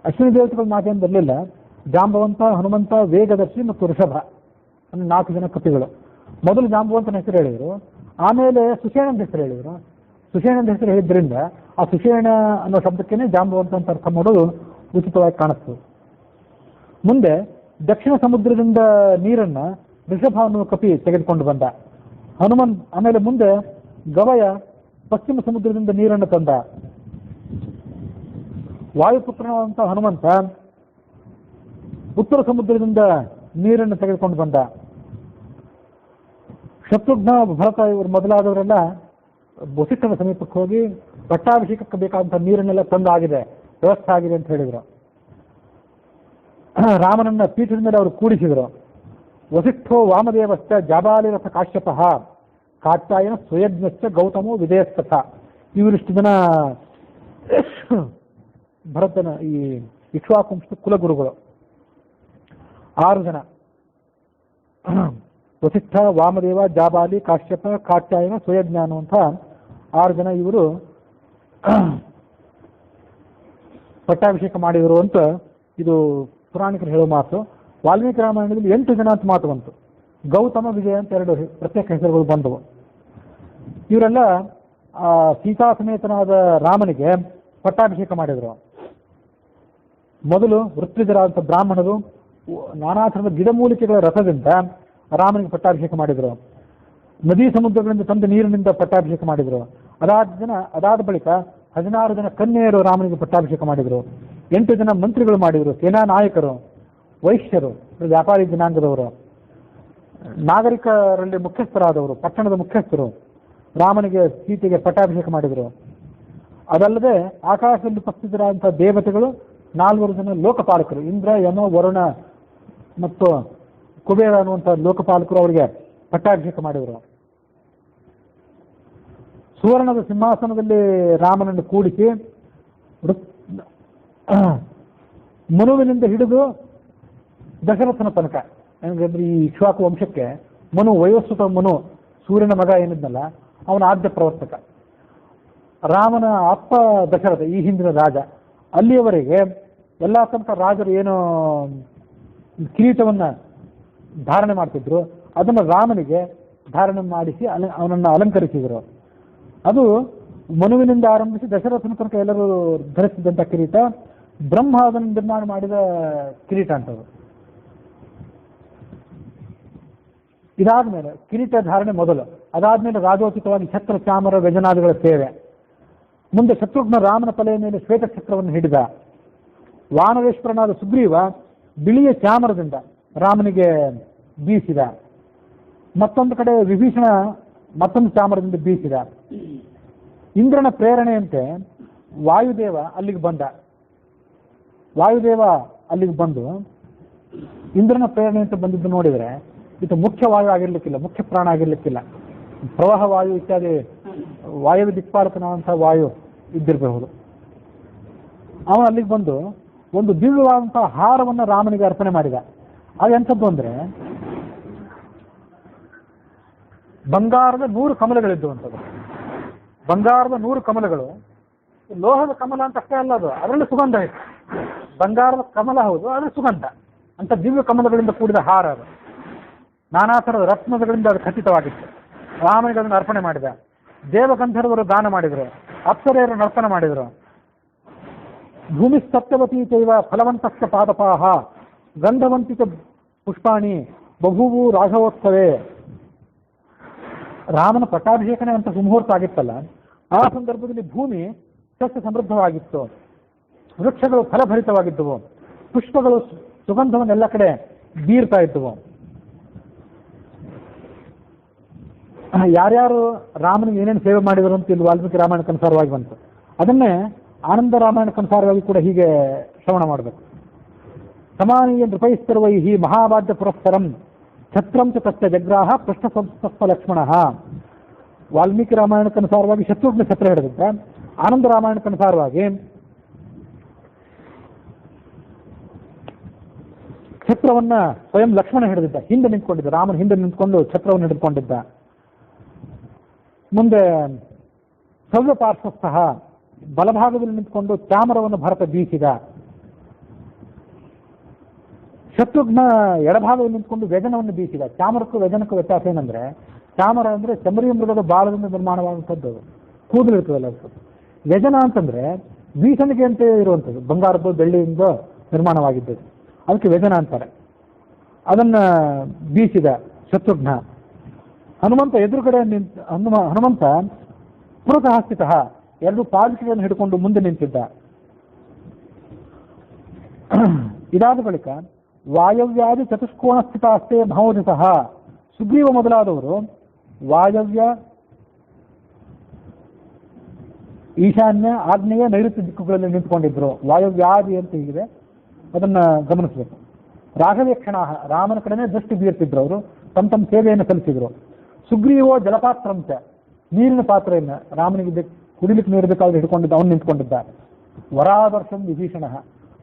ಅಶ್ವಿನಿ ದೇವತೆಗಳ ಮಾತೇನು ಬರಲಿಲ್ಲ. ಜಾಂಬವಂತ, ಹನುಮಂತ, ವೇಗದರ್ಶಿ ಮತ್ತು ಋಷಭ ಅನ್ನೋ 4 ಜನ ಕಪಿಗಳು. ಮೊದಲು ಜಾಂಬವಂತನ ಹೆಸರು ಹೇಳಿದರು, ಆಮೇಲೆ ಸುಷೇಣನ ಹೆಸರು ಹೇಳಿದರು. ಸುಷೇಣನ ಹೆಸರು ಹೇಳಿದ್ರಿಂದ ಆ ಸುಷೇಣ ಅನ್ನೋ ಶಬ್ದಕ್ಕೇನೆ ಜಾಂಬವಂತ ಅಂತ ಅರ್ಥ ಮಾಡೋದು ಉಚಿತವಾಗಿ ಕಾಣಿಸ್ತದೆ. ಮುಂದೆ ದಕ್ಷಿಣ ಸಮುದ್ರದಿಂದ ನೀರನ್ನು ಋಷಭ ಅನ್ನುವ ಕಪಿ ತೆಗೆದುಕೊಂಡು ಬಂದ. ಆಮೇಲೆ ಮುಂದೆ ಗವಯ ಪಶ್ಚಿಮ ಸಮುದ್ರದಿಂದ ನೀರನ್ನು ತಂದ. ವಾಯುಪುತ್ರನಾದಂಥ ಹನುಮಂತ ಉತ್ತರ ಸಮುದ್ರದಿಂದ ನೀರನ್ನು ತೆಗೆದುಕೊಂಡು ಬಂದ. ಶತ್ರುಘ್ನ, ಭರತ ಇವರು ಮೊದಲಾದವರೆಲ್ಲ ವಸಿಷ್ಠನ ಸಮೀಪಕ್ಕೆ ಹೋಗಿ ಪಟ್ಟಾಭಿಷೇಕಕ್ಕೆ ಬೇಕಾದಂಥ ನೀರನ್ನೆಲ್ಲ ತಂದಾಗಿದೆ, ವ್ಯವಸ್ಥೆ ಆಗಿದೆ ಅಂತ ಹೇಳಿದರು. ರಾಮನನ್ನ ಪೀಠದ ಮೇಲೆ ಅವರು ಕೂಡಿಸಿದರು. ವಸಿಷ್ಠೋ ವಾಮದೇವಶ್ಚ ಜಾಬಾಲಿರಥ ಕಾಶ್ಯಪಃ ಕಾತ್ಯಾಯನ ಸ್ವಯಜ್ಞಶ್ಚ ಗೌತಮೋ ವಿಧೇಯಸ್ತಥ. ಇವರಿಷ್ಟು ಜನ ಭರತನ ಈ ಇಕ್ಷ್ವಾಕುಂಶ ಕುಲಗುರುಗಳು 6 ಜನ. ವಸಿಷ್ಠ, ವಾಮದೇವ, ಜಾಬಾಲಿ, ಕಾಶ್ಯಪ, ಕಾತ್ಯಾಯನ, ಸ್ವಯಜ್ಞ ಅನ್ನುವಂಥ 6 ಜನ ಇವರು ಪಟ್ಟಾಭಿಷೇಕ ಮಾಡಿದರು ಅಂತ ಇದು ಪುರಾಣಿಕರು ಹೇಳೋ ಮಾತು. ವಾಲ್ಮೀಕಿ ರಾಮಾಯಣದಲ್ಲಿ 8 ಜನ ಅಂತ ಮಾತು ಬಂತು. ಗೌತಮ, ವಿಜಯ ಅಂತ 2 ಪ್ರತ್ಯೇಕ ಹೆಸರುಗಳು ಬಂದವು. ಇವರೆಲ್ಲ ಸೀತಾ ಸಮೇತನಾದ ರಾಮನಿಗೆ ಪಟ್ಟಾಭಿಷೇಕ ಮಾಡಿದರು. ಮೊದಲು ವೃತ್ತಿಜರಾದಂಥ ಬ್ರಾಹ್ಮಣರು ನಾನಾ ಥರದ ಗಿಡಮೂಲಿಕೆಗಳ ರಸದಿಂದ ರಾಮನಿಗೆ ಪಟ್ಟಾಭಿಷೇಕ ಮಾಡಿದರು. ನದಿ ಸಮುದ್ರಗಳಿಂದ ತಂದ ನೀರಿನಿಂದ ಪಟ್ಟಾಭಿಷೇಕ ಮಾಡಿದರು. ಅದಾದ ಬಳಿಕ 16 ಜನ ಕನ್ಯೆಯರು ರಾಮನಿಗೆ ಪಟ್ಟಾಭಿಷೇಕ ಮಾಡಿದರು. 8 ಜನ ಮಂತ್ರಿಗಳು ಮಾಡಿದರು. ಸೇನಾ ನಾಯಕರು, ವೈಶ್ಯರು, ವ್ಯಾಪಾರಿ ಜನಾಂಗದವರು, ನಾಗರಿಕರಲ್ಲಿ ಮುಖ್ಯಸ್ಥರಾದವರು, ಪಟ್ಟಣದ ಮುಖ್ಯಸ್ಥರು ರಾಮನಿಗೆ ಸೀತೆಗೆ ಪಟ್ಟಾಭಿಷೇಕ ಮಾಡಿದರು. ಅದಲ್ಲದೆ ಆಕಾಶದಲ್ಲಿ ಉಪಸ್ಥಿತರಾದಂಥ ದೇವತೆಗಳು 4 ಜನ ಲೋಕಪಾಲಕರು, ಇಂದ್ರ, ಯಮ, ವರುಣ ಮತ್ತು ಕುಬೇರ ಅನ್ನುವಂಥ ಲೋಕಪಾಲಕರು ಅವರಿಗೆ ಪಟ್ಟಾಭಿಷೇಕ ಮಾಡಿದರು. ಸುವರ್ಣದ ಸಿಂಹಾಸನದಲ್ಲಿ ರಾಮನನ್ನು ಕೂಡಿಸಿ ಮನುವಿನಿಂದ ಹಿಡಿದು ದಶರಥನ ತನಕ, ಈ ಇಕ್ಷ್ವಾಕು ವಂಶಕ್ಕೆ ವಯೋಸ್ವತ ಮನು, ಸೂರ್ಯನ ಮಗ ಏನಿದ್ನಲ್ಲ ಅವನ ಆದ್ಯ ಪ್ರವರ್ತಕ. ರಾಮನ ಅಪ್ಪ ದಶರಥ, ಈ ಹಿಂದಿನ ರಾಜ, ಅಲ್ಲಿಯವರೆಗೆ ಎಲ್ಲ ತನಕ ರಾಜರು ಏನು ಕಿರೀಟವನ್ನು ಧಾರಣೆ ಮಾಡ್ತಿದ್ರು ಅದನ್ನು ರಾಮನಿಗೆ ಧಾರಣೆ ಮಾಡಿಸಿ ಅವನನ್ನು ಅಲಂಕರಿಸಿದರು. ಅದು ಮನುವಿನಿಂದ ಆರಂಭಿಸಿ ದಶರಥನ ತನಕ ಎಲ್ಲರೂ ಧರಿಸಿದಂಥ ಕಿರೀಟ. ಬ್ರಹ್ಮ ಅದನ್ನು ನಿರ್ಮಾಣ ಮಾಡಿದ ಕಿರೀಟ ಅಂತದು. ಇದಾದ್ಮೇಲೆ ಕಿರೀಟ ಧಾರಣೆ ಮೊದಲು, ಅದಾದ್ಮೇಲೆ ರಾಜೋಚಿತವಾಗಿ ಛತ್ರ, ಚಾಮರ, ವ್ಯಜನಾದಿಗಳ ಸೇವೆ. ಮುಂದೆ ಶತ್ರುಘ್ನ ರಾಮನ ತಲೆಯ ಮೇಲೆ ಶ್ವೇತ ಛತ್ರವನ್ನು ಹಿಡಿದ. ವಾನರೇಶ್ವರನಾದ ಸುಗ್ರೀವ ಬಿಳಿಯ ಚಾಮರದಿಂದ ರಾಮನಿಗೆ ಬೀಸಿದ. ಮತ್ತೊಂದು ಕಡೆ ವಿಭೀಷಣ ಮತ್ತೊಂದು ಚಾಮರದಿಂದ ಬೀಸಿದ. ಇಂದ್ರನ ಪ್ರೇರಣೆಯಂತೆ ವಾಯುದೇವ ಅಲ್ಲಿಗೆ ಬಂದು ಇಂದ್ರನ ಪ್ರೇರಣೆಯಂತೆ ಬಂದಿದ್ದು ನೋಡಿದರೆ ಇದು ಮುಖ್ಯ ವಾಯು ಆಗಿರ್ಲಿಕ್ಕಿಲ್ಲ, ಮುಖ್ಯ ಪ್ರಾಣ ಆಗಿರ್ಲಿಕ್ಕಿಲ್ಲ. ಪ್ರವಾಹ ವಾಯು ಇತ್ಯಾದಿ ವಾಯು ದಿಕ್ಪಾಲಕನಾದಂಥ ವಾಯು ಇದ್ದಿರಬಹುದು. ಅವನು ಅಲ್ಲಿಗೆ ಬಂದು ಒಂದು ದಿವ್ಯವಾದಂತಹ ಹಾರವನ್ನು ರಾಮನಿಗೆ ಅರ್ಪಣೆ ಮಾಡಿದ. ಅದೆಂಥದ್ದು ಅಂದ್ರೆ ಬಂಗಾರದ 100 ಕಮಲಗಳಿದ್ದುವಂಥದ್ದು. ಬಂಗಾರದ 100 ಕಮಲಗಳು, ಲೋಹದ ಕಮಲ ಅಂತ ಅಷ್ಟೇ ಅಲ್ಲ, ಅದು ಅದರಲ್ಲಿ ಸುಗಂಧ ಇತ್ತು. ಬಂಗಾರದ ಕಮಲ ಹೌದು, ಅದು ಸುಗಂಧ ಅಂತ ದಿವ್ಯ ಕಮಲಗಳಿಂದ ಕೂಡಿದ ಹಾರ ಅದು. ನಾನಾ ಥರದ ರತ್ನಗಳಿಂದ ಅದು ಖಚಿತವಾಗಿತ್ತು. ರಾಮನಿಗೆ ಅದನ್ನು ಅರ್ಪಣೆ ಮಾಡಿದ. ದೇವಗಂಧರ್ವರು ದಾನ ಮಾಡಿದರು, ಅಪ್ಸರೆಯರು ನರ್ತನ ಮಾಡಿದರು. ಭೂಮಿ ಸತ್ಯವತಿ ಚೈವ ಫಲವಂತಸ್ಥ ಪಾದಪಾಹ ಗಂಧವಂತಿಕ ಪುಷ್ಪಾಣಿ ಬಭೂವು ರಾಘವೋತ್ಸವೇ. ರಾಮನ ಪಟ್ಟಾಭಿಷೇಕನೇ ಅಂತ ಸುಮುಹೂರ್ತ ಆಗಿತ್ತಲ್ಲ, ಆ ಸಂದರ್ಭದಲ್ಲಿ ಭೂಮಿ ಸಸ್ಯ ಸಮೃದ್ಧವಾಗಿತ್ತು, ವೃಕ್ಷಗಳು ಫಲಭರಿತವಾಗಿದ್ದವು, ಪುಷ್ಪಗಳು ಸುಗಂಧವನ್ನೆಲ್ಲ ಕಡೆ ಬೀರ್ತಾ ಇದ್ದವು. ಯಾರ್ಯಾರು ರಾಮನಿಗೆ ಏನೇನು ಸೇವೆ ಮಾಡಿದರು ಅಂತ ಇಲ್ಲಿ ವಾಲ್ಮೀಕಿ ರಾಮಾಯಣಕ್ಕನುಸಾರವಾಗಿ ಬಂತು. ಅದನ್ನೇ ಆನಂದ ರಾಮಾಯಣಕ್ಕನುಸಾರವಾಗಿ ಕೂಡ ಹೀಗೆ ಶ್ರವಣ ಮಾಡಬೇಕು. ಸಮಾನೀಯ ನೃಪೈಸ್ತರ್ವೈಹಿ ಮಹಾವಾದ್ಯ ಪುರಸ್ಸರಂ ಛತ್ರಂ ಚ ತಸ್ಯ ಜಗ್ರಾಹ ಪೃಷ್ಠ ಸಂಸ್ಥಸ್ಥ ಲಕ್ಷ್ಮಣ. ವಾಲ್ಮೀಕಿ ರಾಮಾಯಣಕ್ಕನುಸಾರವಾಗಿ ಶತ್ರುಘ್ನ ಛತ್ರ ಹಿಡಿದಿದ್ದ. ಆನಂದ ರಾಮಾಯಣಕ್ಕನುಸಾರವಾಗಿ ಛತ್ರವನ್ನ ಸ್ವಯಂ ಲಕ್ಷ್ಮಣ ಹಿಡಿದಿದ್ದ, ಹಿಂದೆ ನಿಂತ್ಕೊಂಡಿದ್ದ. ರಾಮನ ಹಿಂದೆ ನಿಂತ್ಕೊಂಡು ಛತ್ರವನ್ನು ಹಿಡಿದುಕೊಂಡಿದ್ದ. ಮುಂದೆ ಸವ್ಯ ಪಾರ್ಶ್ವಸ್ಥ ಬಲಭಾಗದಲ್ಲಿ ನಿಂತ್ಕೊಂಡು ಚಾಮರವನ್ನು ಭರತ ಬೀಸಿದ. ಶತ್ರುಘ್ನ ಎಡಭಾಗದಲ್ಲಿ ನಿಂತ್ಕೊಂಡು ವ್ಯಜನವನ್ನು ಬೀಸಿದ. ಚಾಮರಕ್ಕೂ ವ್ಯಜನಕ್ಕೂ ವ್ಯತ್ಯಾಸ ಏನಂದ್ರೆ, ಚಾಮರ ಅಂದ್ರೆ ಚಮರಿ ಮೃಗದ ಬಾಳದಿಂದ ನಿರ್ಮಾಣವಾಗುವಂಥದ್ದು, ಕೂದಲು ಇರ್ತದಲ್ಲ ಅದು. ವ್ಯಜನ ಅಂತಂದ್ರೆ ಬೀಸಣಿಗೆ ಅಂತ ಇರುವಂಥದ್ದು, ಬಂಗಾರದ್ದು ಬೆಳ್ಳಿಯಿಂದ ನಿರ್ಮಾಣವಾಗಿದ್ದದು, ಅದಕ್ಕೆ ವ್ಯಜನ ಅಂತಾರೆ. ಅದನ್ನ ಬೀಸಿದ ಶತ್ರುಘ್ನ. ಹನುಮಂತ ಎದುರುಗಡೆ ಹನುಮಂತ ಪುರತಃ ಸ್ಥಿತಃ, 2 ಪಾದಕಿಗಳನ್ನು ಹಿಡ್ಕೊಂಡು ಮುಂದೆ ನಿಂತಿದ್ದ. ಇದಾದ ಬಳಿಕ ವಾಯವ್ಯಾದಿ ಚತುಷ್ಕೋಣ ಸ್ಥಿತ ಅಷ್ಟೇ ಭವೋದಿತಃ, ಸುಗ್ರೀವ ಮೊದಲಾದವರು ವಾಯವ್ಯ, ಈಶಾನ್ಯ, ಆಗ್ನೇಯ, ನೈಋತ್ಯ ದಿಕ್ಕುಗಳಲ್ಲಿ ನಿಂತ್ಕೊಂಡಿದ್ರು. ವಾಯವ್ಯಾದಿ ಅಂತ ಹೀಗಿದೆ, ಅದನ್ನ ಗಮನಿಸಬೇಕು. ರಾಘವೇಕ್ಷಣ, ರಾಮನ ಕಡೆನೇ ದೃಷ್ಟಿ ಬೀರ್ತಿದ್ರು. ಅವರು ತಮ್ಮ ಸೇವೆಯನ್ನು ಸಲ್ಲಿಸಿದ್ರು. ಸುಗ್ರೀವೋ ಜಲಪಾತ್ರಂಚ, ನೀರಿನ ಪಾತ್ರೆಯನ್ನು ರಾಮನಿಗೆ ಕುಡಿಲಿಕ್ಕೆ ನೀರು ಬೇಕಾದ್ರೆ ಹಿಡ್ಕೊಂಡಿದ್ದ, ಅವನು ನಿಂತ್ಕೊಂಡಿದ್ದ. ವರಾದರ್ಶಂ ವಿಭೀಷಣ,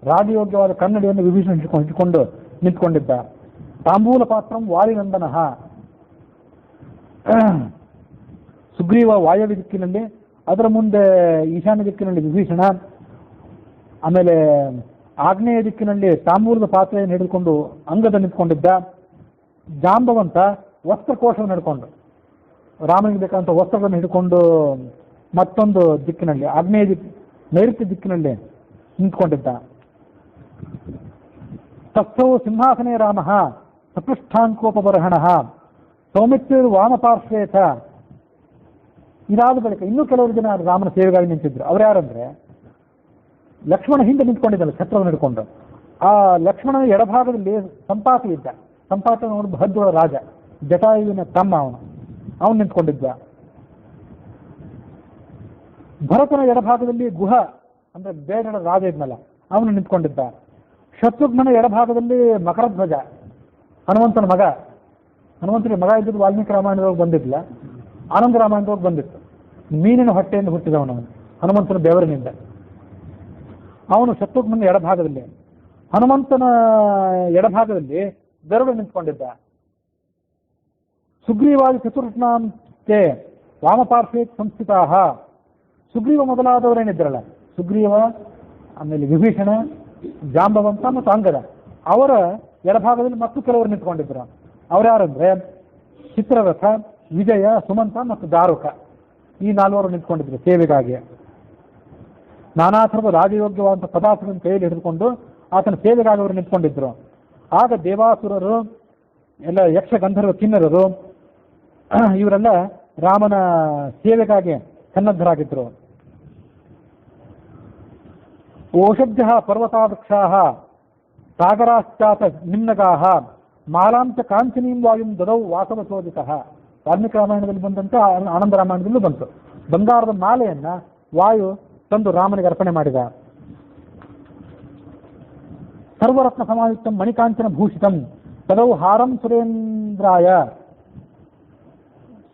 ರಾಜಯೋಗ್ಯವಾದ ಕನ್ನಡಿಯನ್ನು ವಿಭೀಷಣ ಹಿಡ್ಕೊಂಡು ನಿಂತ್ಕೊಂಡಿದ್ದ. ತಾಂಬೂಲ ಪಾತ್ರಂ ವಾಲಿನಂದನ, ಸುಗ್ರೀವ ವಾಯವ್ಯ ದಿಕ್ಕಿನಲ್ಲಿ, ಅದರ ಮುಂದೆ ಈಶಾನ್ಯ ದಿಕ್ಕಿನಲ್ಲಿ ವಿಭೀಷಣ, ಆಮೇಲೆ ಆಗ್ನೇಯ ದಿಕ್ಕಿನಲ್ಲಿ ತಾಂಬೂಲದ ಪಾತ್ರೆಯನ್ನು ಹಿಡಿದುಕೊಂಡು ಅಂಗದ ನಿಂತ್ಕೊಂಡಿದ್ದ. ಜಾಂಬವಂತ ವಸ್ತ್ರಕೋಶವನ್ನು ಹಿಡ್ಕೊಂಡು, ರಾಮನಿಗೆ ಬೇಕಾದಂಥ ವಸ್ತ್ರಗಳನ್ನು ಹಿಡ್ಕೊಂಡು ಮತ್ತೊಂದು ದಿಕ್ಕಿನಲ್ಲಿ, ಆಗ್ನೇಯ ನೈಋತ್ಯ ದಿಕ್ಕಿನಲ್ಲಿ ನಿಂತ್ಕೊಂಡಿದ್ದ. ತಸ್ಥೌ ಸಿಂಹಾಸನೇ ರಾಮ ಸಪೃಷ್ಠಾಂಕೋಪಬರ್ಹಣ ಸೌಮಿತ್ಯ ವಾಮಪಾರ್ಶ್ವೇತ. ಇದಾದ ಬಳಿಕ ಇನ್ನೂ ಕೆಲವರು ಜನ ರಾಮನ ಸೇವೆಗಾಗಿ ನಿಂತಿದ್ರು. ಅವ್ರು ಯಾರಂದ್ರೆ, ಲಕ್ಷ್ಮಣ ಹಿಂದೆ ನಿಂತ್ಕೊಂಡಿದ್ದಲ್ಲ ಛತ್ರವನ್ನು ಹಿಡ್ಕೊಂಡು. ಆ ಲಕ್ಷ್ಮಣನ ಎಡಭಾಗದಲ್ಲಿ ಸಂಪಾತಿ ಇದ್ದ. ಸಂಪಾತ ಅವನು ಬಹದ್ದೂರ ರಾಜ, ಜಟಾಯುವಿನ ತಮ್ಮ, ಅವನು ನಿಂತ್ಕೊಂಡಿದ್ದ. ಭರತನ ಎಡಭಾಗದಲ್ಲಿ ಗುಹ ಅಂದ್ರೆ ಬೇಡರ ರಾಜ ಇದ್ನಲ್ಲ, ಅವನು ನಿಂತ್ಕೊಂಡಿದ್ದ. ಶತ್ರುಘ್ನನ ಎಡಭಾಗದಲ್ಲಿ ಮಕರಧ್ವಜ, ಹನುಮಂತನ ಮಗ. ಹನುಮಂತನಿಗೆ ಮಗ ಇದ್ದದ್ದು ವಾಲ್ಮೀಕಿ ರಾಮಾಯಣದೊಳಗೆ ಬಂದಿದ್ದಿಲ್ಲ, ಆನಂದ ರಾಮಾಯಣದೊಳಗೆ ಬಂದಿತ್ತು. ಮೀನಿನ ಹೊಟ್ಟೆಯಿಂದ ಹುಟ್ಟಿದವನು ಹನುಮಂತನ ಬೆವರಿನಿಂದ. ಅವನು ಶತ್ರುಘ್ನನ ಎಡಭಾಗದಲ್ಲಿ. ಹನುಮಂತನ ಎಡಭಾಗದಲ್ಲಿ ಗರುಡ ನಿಂತ್ಕೊಂಡಿದ್ದ. ಸುಗ್ರೀವಾದಿ ಚತುರ್ಣಾಂತೆ ವಾಮಪಾರ್ಶ್ವೇ ಸಂಸ್ಥಿತಾ. ಸುಗ್ರೀವ ಮೊದಲಾದವರೇನಿದ್ರಲ್ಲ, ಸುಗ್ರೀವ, ಆಮೇಲೆ ವಿಭೀಷಣ, ಜಾಂಬವಂತ ಮತ್ತು ಅಂಗದ, ಅವರ ಎಡಭಾಗದಲ್ಲಿ ಮತ್ತು ಕೆಲವರು ನಿಂತ್ಕೊಂಡಿದ್ರು. ಅವರ್ಯಾರಂದ್ರೆ ಚಿತ್ರರಥ, ವಿಜಯ, ಸುಮಂತ ಮತ್ತು ದಾರುಕ, ಈ 4 ನಿಂತ್ಕೊಂಡಿದ್ರು ಸೇವೆಗಾಗಿ. ನಾನಾ ಥರದ ರಾಜಯೋಗ್ಯವಾದಂಥ ಪದಾರ್ಥಗಳನ್ನು ಕೈಯಲ್ಲಿ ಹಿಡಿದುಕೊಂಡು ಆತನ ಸೇವೆಗಾಗಿ ಅವರು ನಿಂತ್ಕೊಂಡಿದ್ರು. ಆಗ ದೇವಾಸುರರು, ಎಲ್ಲ ಯಕ್ಷ ಗಂಧರ್ವ ಕಿನ್ನರರು, ಇವರೆಲ್ಲ ರಾಮನ ಸೇವೆಗಾಗಿ ಸನ್ನದ್ಧರಾಗಿದ್ರು. ಓಷಧ್ಯ ಪರ್ವತಾವೃಕ್ಷಾ ಸಾಗರಾಶ್ಚಾತ ನಿಮ್ನಗಾ ಮಾಲಾಂಚ ಕಾಂಚನೀಂ ವಾಯುಂ ದದೌ ವಾಸವಚೋದಿತ. ವಾಲ್ಮೀಕಿ ರಾಮಾಯಣದಲ್ಲಿ ಬಂದಂತೆ ಆನಂದ ರಾಮಾಯಣದಲ್ಲೂ ಬಂತು. ಬಂಗಾರದ ಮಾಲೆಯನ್ನ ವಾಯು ತಂದು ರಾಮನಿಗೆ ಅರ್ಪಣೆ ಮಾಡಿದ. ಸರ್ವರತ್ನ ಸಮಾಯುಕ್ತಂ ಮಣಿಕಾಂಚನ ಭೂಷಿತಂ ತದೌ ಹಾರಂ ಸುರೇಂದ್ರಾಯ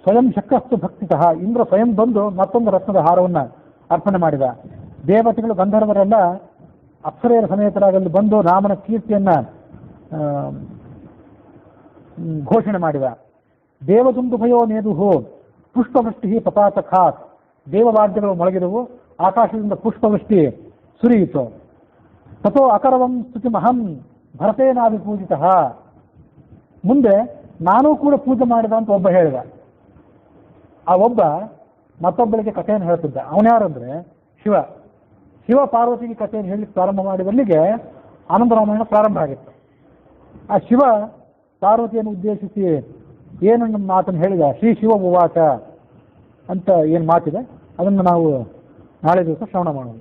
ಸ್ವಯಂ ಶಕ್ರಸ್ತು ಭಕ್ತಿತಃ. ಇಂದ್ರ ಸ್ವಯಂ ಬಂದು ಮತ್ತೊಂದು ರತ್ನದ ಹಾರವನ್ನ ಅರ್ಪಣೆ ಮಾಡಿದ. ದೇವತೆಗಳು ಗಂಧರ್ವರೆಲ್ಲ ಅಪ್ಸರೆಯರ ಸಮೇತರಾಗಲ್ಲಿ ಬಂದು ರಾಮನ ಕೀರ್ತಿಯನ್ನ ಘೋಷಣೆ ಮಾಡಿದ. ದೇವದುಂದುಭಯೋ ನೇದುಹೋ ಪುಷ್ಪವೃಷ್ಟಿ ಪಪಾತ ಖಾತ್. ದೇವವಾದ್ಯಗಳು ಮೊಳಗಿದವು, ಆಕಾಶದಿಂದ ಪುಷ್ಪವೃಷ್ಟಿ ಸುರಿಯಿತು. ತಥೋ ಅಕರವಂ ಸ್ತುತಿಮಹಂ ಭರತೇನಾದಿ ಪೂಜಿತ. ಮುಂದೆ ನಾನೂ ಕೂಡ ಪೂಜೆ ಮಾಡಿದ ಅಂತ ಒಬ್ಬ ಹೇಳಿದ. ಆ ಒಬ್ಬ ಮತ್ತೊಬ್ಬಳಿಗೆ ಕಥೆಯನ್ನು ಹೇಳ್ತಿದ್ದ. ಅವನ್ಯಾರಂದ್ರೆ ಶಿವ. ಶಿವ ಪಾರ್ವತಿಗೆ ಕಥೆಯನ್ನು ಹೇಳಲಿಕ್ಕೆ ಪ್ರಾರಂಭ ಮಾಡಿದಲ್ಲಿಗೆ ಆನಂದ ರಾಮಾಯಣ ಪ್ರಾರಂಭ ಆಗಿತ್ತು. ಆ ಶಿವ ಪಾರ್ವತಿಯನ್ನು ಉದ್ದೇಶಿಸಿ ಏನು ಮಾತನ್ನು ಹೇಳಿದ, ಶ್ರೀ ಶಿವ ಉವಾಚ ಅಂತ ಏನು ಮಾತಿದೆ ಅದನ್ನು ನಾವು ನಾಳೆ ದಿವಸ ಶ್ರವಣ ಮಾಡೋಣ.